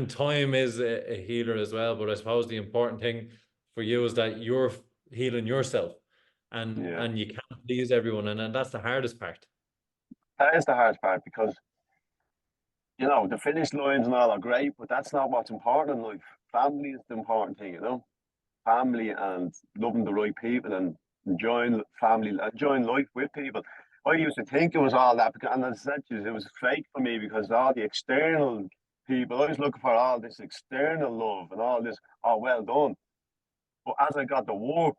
time is a healer as well. But I suppose the important thing for you is that you're healing yourself, and you can't please everyone, and that's the hardest part. That is the hardest part, because the finish lines and all are great, but that's not what's important in life. Family is the important thing, family and loving the right people and enjoying life with people. I used to think it was all that, and as I said, it was fake for me, because all the external people, I was looking for all this external love and all this, well done. But as I got to work,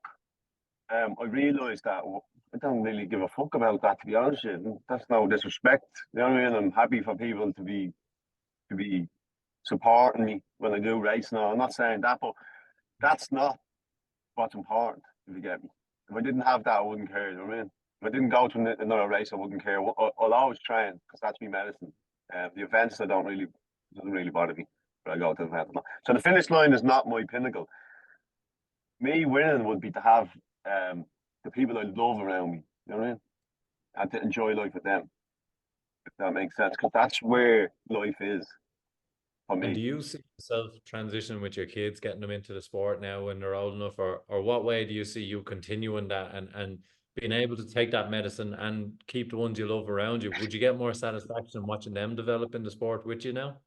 I realised that I don't really give a fuck about that, to be honest with you. That's no disrespect. You know what I mean? I'm happy for people to be supporting me when I do racing. I'm not saying that, but that's not what's important, if you get me. If I didn't have that, I wouldn't care. You know what I mean? If I didn't go to another race, I wouldn't care. I'll always train, because that's my medicine. The events doesn't really bother me, but I go to the events. So the finish line is not my pinnacle. Me winning would be to have the people I love around me. You know what I mean? And to enjoy life with them, if that makes sense, because that's where life is. And do you see yourself transitioning with your kids, getting them into the sport now when they're old enough, or what way do you see you continuing that and being able to take that medicine and keep the ones you love around you? Would you get more satisfaction in watching them develop in the sport with you now?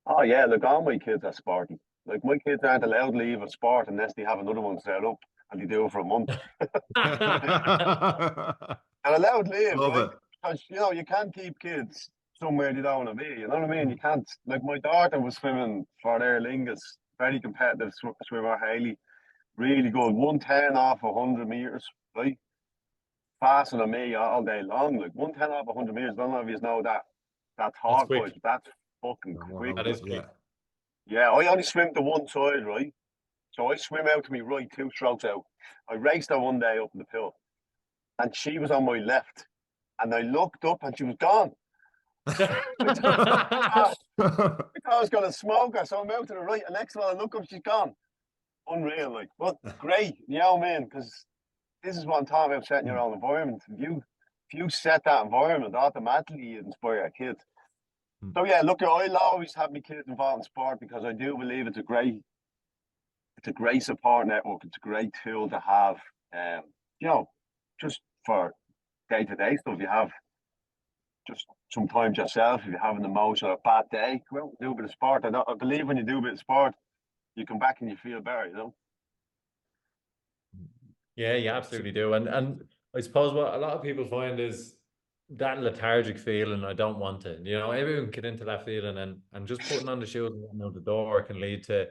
Oh yeah, look, all my kids are sporty. Like, my kids aren't allowed to leave a sport unless they have another one set up, and they do it for a month. And allowed to leave, Love right? it. Because you can't keep kids somewhere they don't want to be. You know what I mean? You can't. Like, my daughter was swimming for Aer Lingus, very competitive swimmer, Haley, really good, 110 off 100 meters, right? Faster than me all day long. Like, 110 off 100 meters. I don't know if you know that talk, but that's fucking quick. That is quick. Yeah, I only swim to one side, right? So I swim out to me right, 2 strokes out. I raced her one day up in the pool, and she was on my left. And I looked up, and she was gone. I thought I was going to smoke her, so I'm out to the right. And next one, I look up, she's gone. Unreal, like, but great, you know what I mean? Because this is what I'm talking about, setting your own environment. If you set that environment, automatically you inspire your kids. So yeah, look, I'll always have my kids involved in sport because I do believe it's a great support network. It's a great tool to have, you know, just for day-to-day stuff. You have just sometimes yourself, if you're having an emotional or bad day, well, do a bit of sport. I believe when you do a bit of sport, you come back and you feel better, you know? Yeah, you absolutely do. And I suppose what a lot of people find is that lethargic feeling, I don't want to. You know, everyone get into that feeling, and just putting on the shoes and getting out the door can lead to,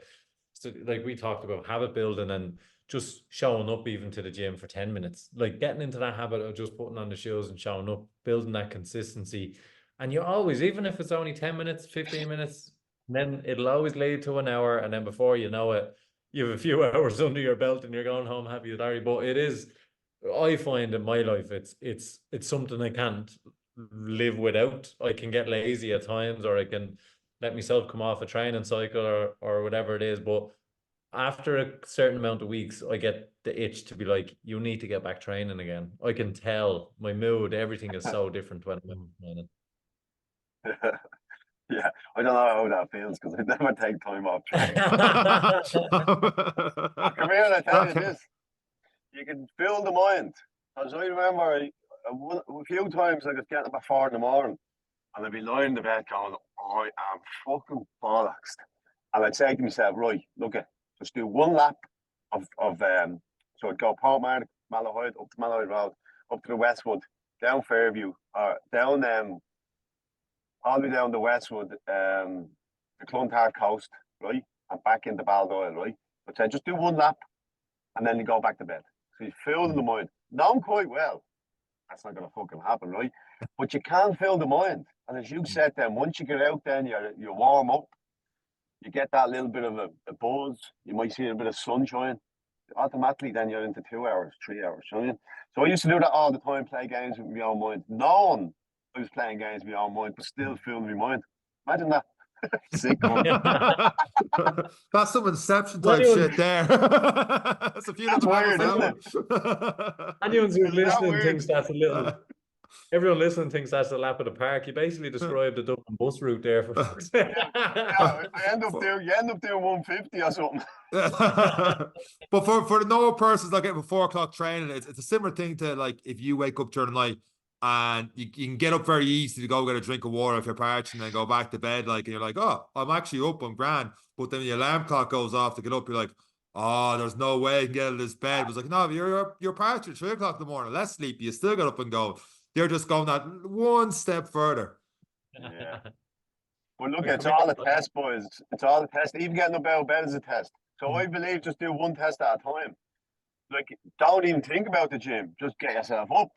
so like we talked about, habit building and just showing up even to the gym for 10 minutes. Like getting into that habit of just putting on the shoes and showing up, building that consistency. And you always, even if it's only 10 minutes, 15 minutes, then it'll always lead to an hour. And then before you know it, you have a few hours under your belt and you're going home happy with Larry. But it is, I find in my life, it's something I can't live without. I can get lazy at times, or I can let myself come off a training cycle or whatever it is. But after a certain amount of weeks, I get the itch to be like, you need to get back training again. I can tell my mood, everything is so different when I'm training. Yeah, I don't know how that feels because I never take time off training. Come here, I tell you this. You can fill the mind. Because I remember a few times I was getting up at 4 in the morning and I'd be lying in the bed going, I am fucking bollocks. And I'd say to myself, right, look at, just do one lap of so I'd go Portmarnock, Malahide, up to Malahide Road, up to the Westwood, down Fairview, down all the way down the Westwood, the Clontarf coast, right? And back into Baldoyle, right? But say just do one lap and then you go back to bed. So you fill the mind. Known quite well. That's not gonna fucking happen, right? But you can fill the mind. And as you said then, once you get out then you warm up, you get that little bit of a buzz, you might see a bit of sunshine. Automatically then you're into 2 hours, 3 hours. You know what I mean? So I used to do that all the time, play games with my own mind. Knowing I was playing games with my own mind, but still filling my mind. Imagine that. Sick one. That's some Inception type shit there. That's a few That's weird, isn't it? Anyone who's listening weird? thinks that's a little. Everyone listening thinks that's a lap of the park. You basically described the Dublin bus route there for folks. Yeah, you end up doing 150 or something. But for the normal persons like at 4 o'clock training, it's a similar thing to like if you wake up during the night and you can get up very easy to go get a drink of water if you're parched and then go back to bed, like, and you're like, oh, I'm actually up, I'm grand. But then when your alarm clock goes off to get up, you're like, oh, there's no way I can get out of this bed. It was like, no, you're parched at 3 o'clock in the morning, less sleepy, you still got up and go. They're just going that one step further. Yeah. Well, look, it's all a test, boys. It's all a test. Even getting up out of bed is a test. So I believe just do one test at a time. Like, don't even think about the gym. Just get yourself up.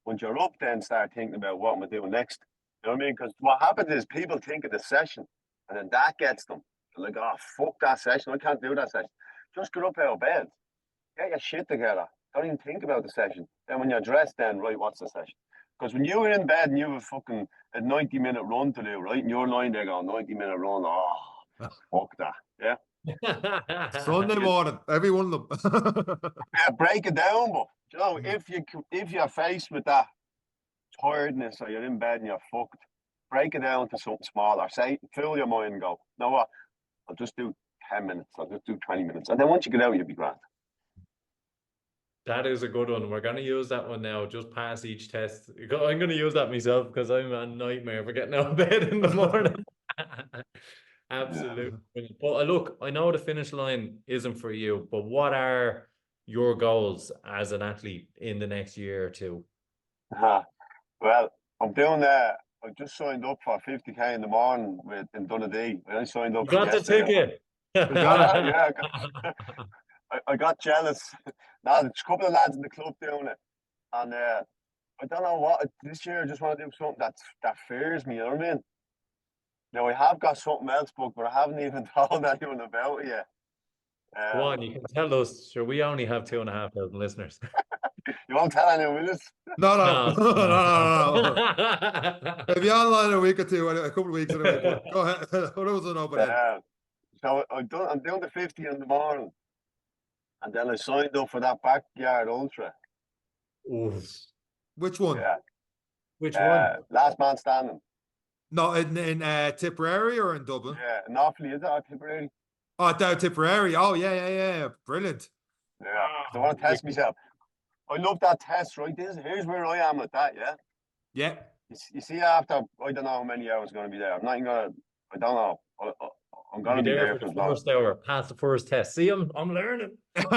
Once you're up, then start thinking about what am I doing next. You know what I mean? Because what happens is people think of the session, and then that gets them. They're like, oh, fuck that session. I can't do that session. Just get up out of bed. Get your shit together. Don't even think about the session. Then when you're dressed, then, right, what's the session? Because when you're in bed and you have a 90-minute run to do, right? And you're lying there going, 90-minute run, oh, fuck that. Yeah. Sunday morning, every one of them. Yeah, break it down, but you know, if you're faced with that tiredness or you're in bed and you're fucked, break it down to something smaller. Say, fill your mind and go, you know what? I'll just do 10 minutes, I'll just do 20 minutes. And then once you get out, you'll be grand. That is a good one. We're going to use that one now, just pass each test. I'm going to use that myself because I'm a nightmare for getting out of bed in the morning. Absolutely. Yeah. But look, I know the finish line isn't for you, but what are your goals as an athlete in the next year or two? Well, I'm doing that. I just signed up for 50k in the morning in Dundee. I signed up. You got the ticket. Yeah, I got jealous. Now, there's a couple of lads in the club doing it. And I don't know what, this year I just want to do something that fears me, you know what I mean? Now, I have got something else booked, but I haven't even told anyone about it yet. Go on, you can tell us. Sure, we only have 2,500 listeners. You won't tell anyone, will you? No, no, No. no. It'll be online in a week or two, a couple of weeks anyway. But go ahead. What else I know about him? So I'm doing the 50 in the morning, and then I signed up for that backyard ultra. Oof. Which one? Yeah. Which one? Last man standing. No, in Tipperary or in Dublin? Yeah, in Offaly, is that Tipperary? Oh, down Tipperary. Oh, yeah. Brilliant. Yeah, I want to test myself. I love that test, right? Here's where I am with that, yeah? Yeah. You see, after, I don't know how many hours going to be there. I'm not even going to, I don't know. I'm going to be there for for the as long. first hour, pass the first test. See, I'm learning. No.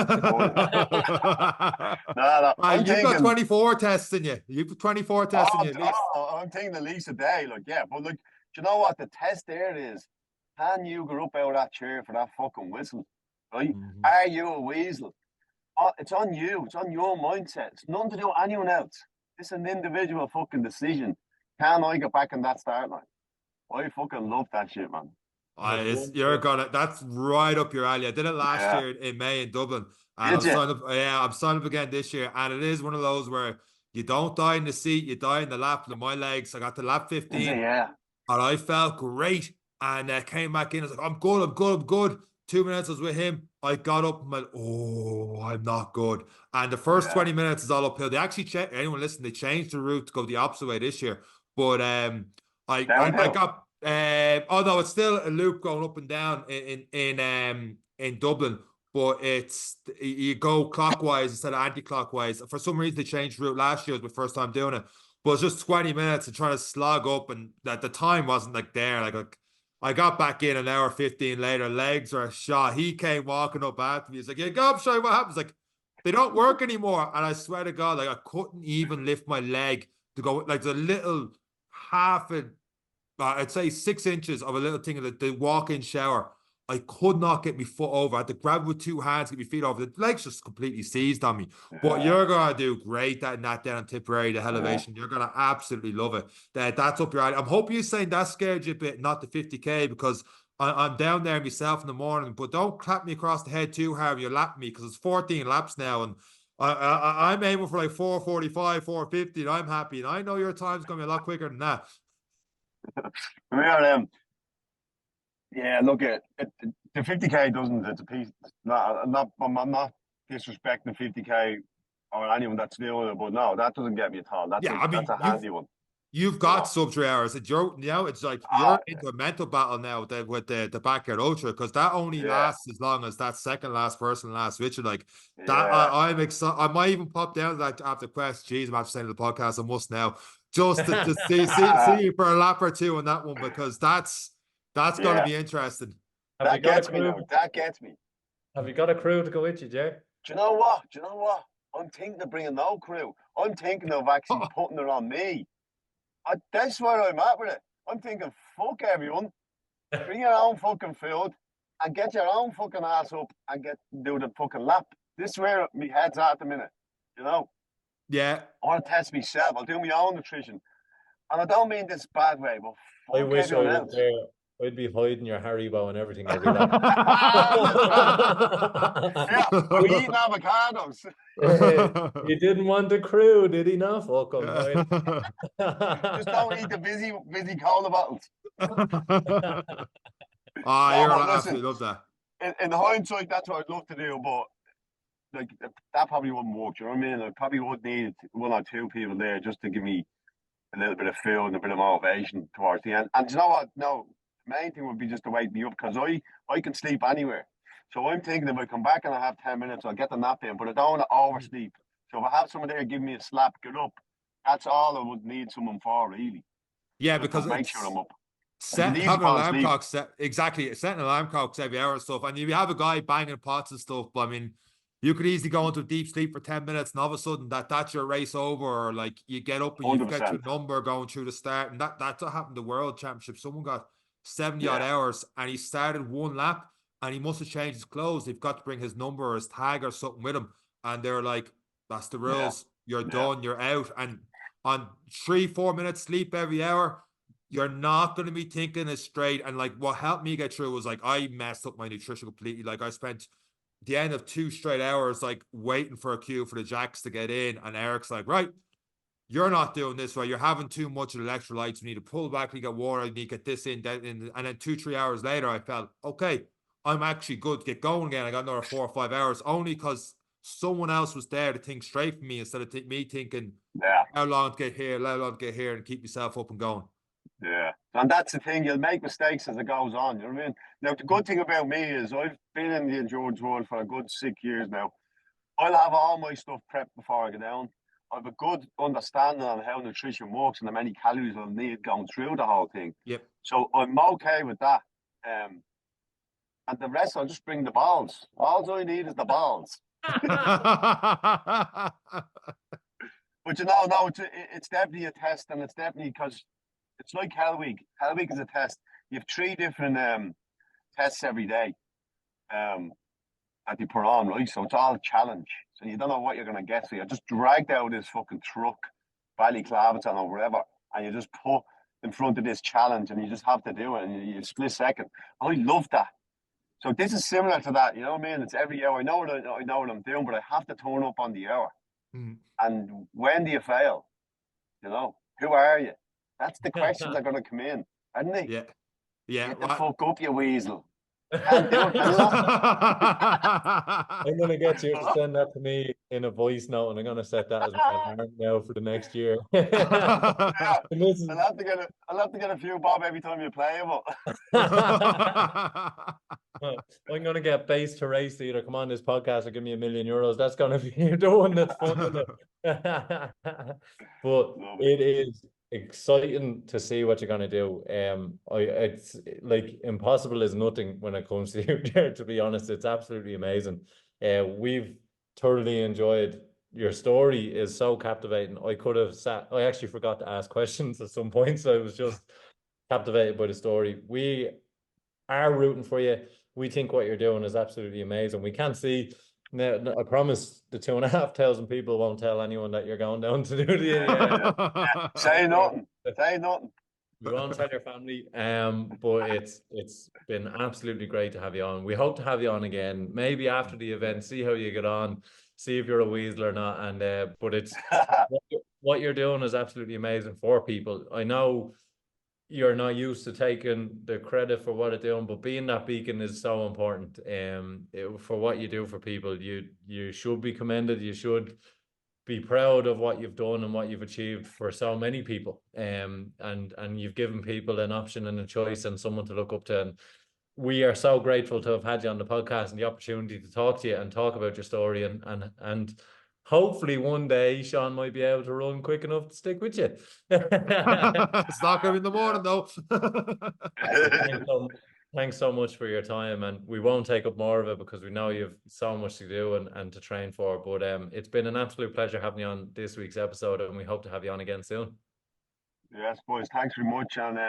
You've got 24 tests in you. You've got 24 tests in you. I'm thinking at least a day, like, yeah. But, like, do you know what the test there is? Can you get up out of that chair for that fucking whistle, right? Mm-hmm. Are you a weasel? It's on you. It's on your mindset. It's nothing to do with anyone else. It's an individual fucking decision. Can I get back in that start line? I fucking love that shit, man. That's right up your alley. I did it last year in May in Dublin. And I'm signed up again this year. And it is one of those where you don't die in the seat, you die in the lap. And my legs, I got to lap 15. And I felt great. And came back in. I was like, I'm good. 2 minutes I was with him. I got up and went, oh, I'm not good. And the first 20 minutes is all uphill. They actually anyone listen, they changed the route to go the opposite way this year. But I got no, it's still a loop going up and down in Dublin, but it's you go clockwise instead of anti-clockwise. For some reason they changed the route last year. It was my first time doing it. But it's just 20 minutes and trying to slog up, and that the time wasn't like there. Like I got back in an hour 15 later, legs are shot. He came walking up after me. He's like, yeah, go up, show you what happens. Like, they don't work anymore. And I swear to God, like I couldn't even lift my leg to go, like the little I'd say 6 inches of a little thing of the walk-in shower. I could not get my foot over. I had to grab with 2 hands, get my feet over. The legs just completely seized on me. But you're going to do great that down in Tipperary, the elevation. You're going to absolutely love it. That's up your alley. I'm hoping you're saying that scared you a bit, not the 50K, because I'm down there myself in the morning. But don't clap me across the head too hard when you lap me, because it's 14 laps now. And I'm aiming for like 4:45, 4:50, and I'm happy. And I know your time's going to be a lot quicker than that. Yeah, look at the 50K doesn't. It's a piece. I'm not disrespecting 50K or anyone that's doing it, but no, that doesn't get me at all. That's that's a handy one. You've got sub 3 hours. It's like you're into a mental battle now with the backyard ultra, because that only lasts as long as that second last person last Richard. Like that, I'm excited. I might even pop down to that after Quest. Jeez, I'm after saying the podcast. I must now just to see you for a lap or two on that one, because that's going to be interesting. That gets me. Have you got a crew to go with you, Ger? Do you know what? I'm thinking of bringing no crew. I'm thinking of actually putting it on me. That's where I'm at with it. I'm thinking, fuck everyone. Bring your own fucking food and get your own fucking ass up and do the fucking lap. This is where my head's at the minute, you know? Yeah. I want to test myself. I'll do my own nutrition. And I don't mean this bad way, but fuck I wish I was there. I'd be hiding your Haribo and everything every lap. I'm eating avocados. He didn't want the crew, did he not? Fuck him. Just don't eat the busy cola bottles. Absolutely love that. In hindsight, that's what I'd love to do, but like that probably wouldn't work. You know what I mean? I probably would need 1 or 2 people there just to give me a little bit of feel and a bit of motivation towards the end. And you know what? No, the main thing would be just to wake me up, because I can sleep anywhere. So I'm thinking if I come back and I have 10 minutes, I'll get the nap in, but I don't want to oversleep. So if I have someone there give me a slap, get up, that's all I would need someone for, really. Yeah, because make sure I'm up. Having an alarm clock setting an alarm clock every hour and stuff, and you have a guy banging pots and stuff, but I mean, you could easily go into deep sleep for 10 minutes and all of a sudden that's your race over, or like you get up and you get your number going through the start. And that's what happened to the World Championship. Someone got 70 odd hours and he started 1 lap and he must have changed his clothes. They've got to bring his number or his tag or something with him. And they're like, that's the rules. You're done. You're out. And on 3-4 minutes sleep every hour, you're not going to be thinking as straight. And like what helped me get through was like I messed up my nutrition completely. Like I spent the end of 2 straight hours, like waiting for a queue for the jacks to get in. And Eric's like, right, you're not doing this right. You're having too much of the electrolytes. We need to pull back. We get water. We need to get this in, that in. And then 2-3 hours later, I felt, okay, I'm actually good to get going again. I got another 4 or 5 hours only because someone else was there to think straight for me instead of me thinking how long to get here, how long to get here, and keep yourself up and going. Yeah, and that's the thing. You'll make mistakes as it goes on. You know what I mean? Now, the good thing about me is I've been in the endurance world for a good 6 years now. I'll have all my stuff prepped before I go down. I have a good understanding on how nutrition works and how many calories I'll need going through the whole thing. Yep. So I'm okay with that. And the rest, I'll just bring the balls. All I need is the balls. But no, it's definitely a test, and it's definitely because it's like Hell Week. Hell Week is a test. You have 3 different tests every day that you put on, right? So it's all a challenge. So you don't know what you're going to get. So you're just dragged out of this fucking truck, Ballyclaverton or wherever, and you just put in front of this challenge, and you just have to do it, and you split second. I love that. So this is similar to that, you know what I mean? It's every hour. I know what I'm doing, but I have to turn up on the hour. And when do you fail? You know, who are you? That's the questions that are going to come in, aren't they? Yeah. Yeah. Get the fuck up, you weasel. I'm going to get you to send that to me in a voice note, and I'm going to set that as my alarm now for the next year. Yeah, I'll have to get a few bob every time you play him. I'm going to get Base to Race to either come on this podcast or give me €1 million. That's going to be the one that's fun. But it is exciting to see what you're going to do. It's like impossible is nothing when it comes to you there, to be honest. It's absolutely amazing. We've thoroughly enjoyed your story. Is so captivating. I actually forgot to ask questions at some point, so I was just captivated by the story. We are rooting for you. We think what you're doing is absolutely amazing. We can't see. No, I promise the 2,500 people won't tell anyone that you're going down to do the. Say nothing. Say nothing. We won't tell your family. But it's been absolutely great to have you on. We hope to have you on again, maybe after the event. See how you get on. See if you're a weasel or not. And but it's what you're doing is absolutely amazing for people. I know you're not used to taking the credit for what you're doing, but being that beacon is so important. For what you do for people, you should be commended. You should be proud of what you've done and what you've achieved for so many people. And you've given people an option and a choice and someone to look up to. And we are so grateful to have had you on the podcast and the opportunity to talk to you and talk about your story and hopefully one day Seán might be able to run quick enough to stick with you. It's not going to be in the morning though. Thanks so much for your time, and we won't take up more of it because we know you've so much to do and to train for. But it's been an absolute pleasure having you on this week's episode, and we hope to have you on again soon. Yes, boys, thanks very much, and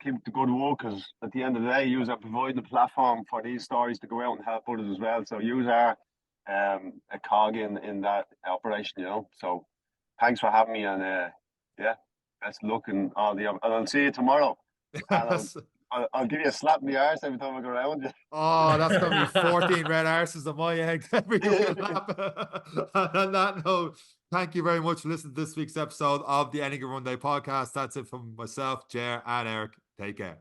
keep the good work, because at the end of the day, you are providing a platform for these stories to go out and help others as well. So you are a cog in that operation, you know. So thanks for having me, and best luck and all the. And I'll see you tomorrow. I'll give you a slap in the arse every time I go around you. Oh, that's going to be 14 red arses on my egg every lap. On that note, thank you very much for listening to this week's episode of the Runday podcast. That's it from myself, Ger, and Eric. Take care.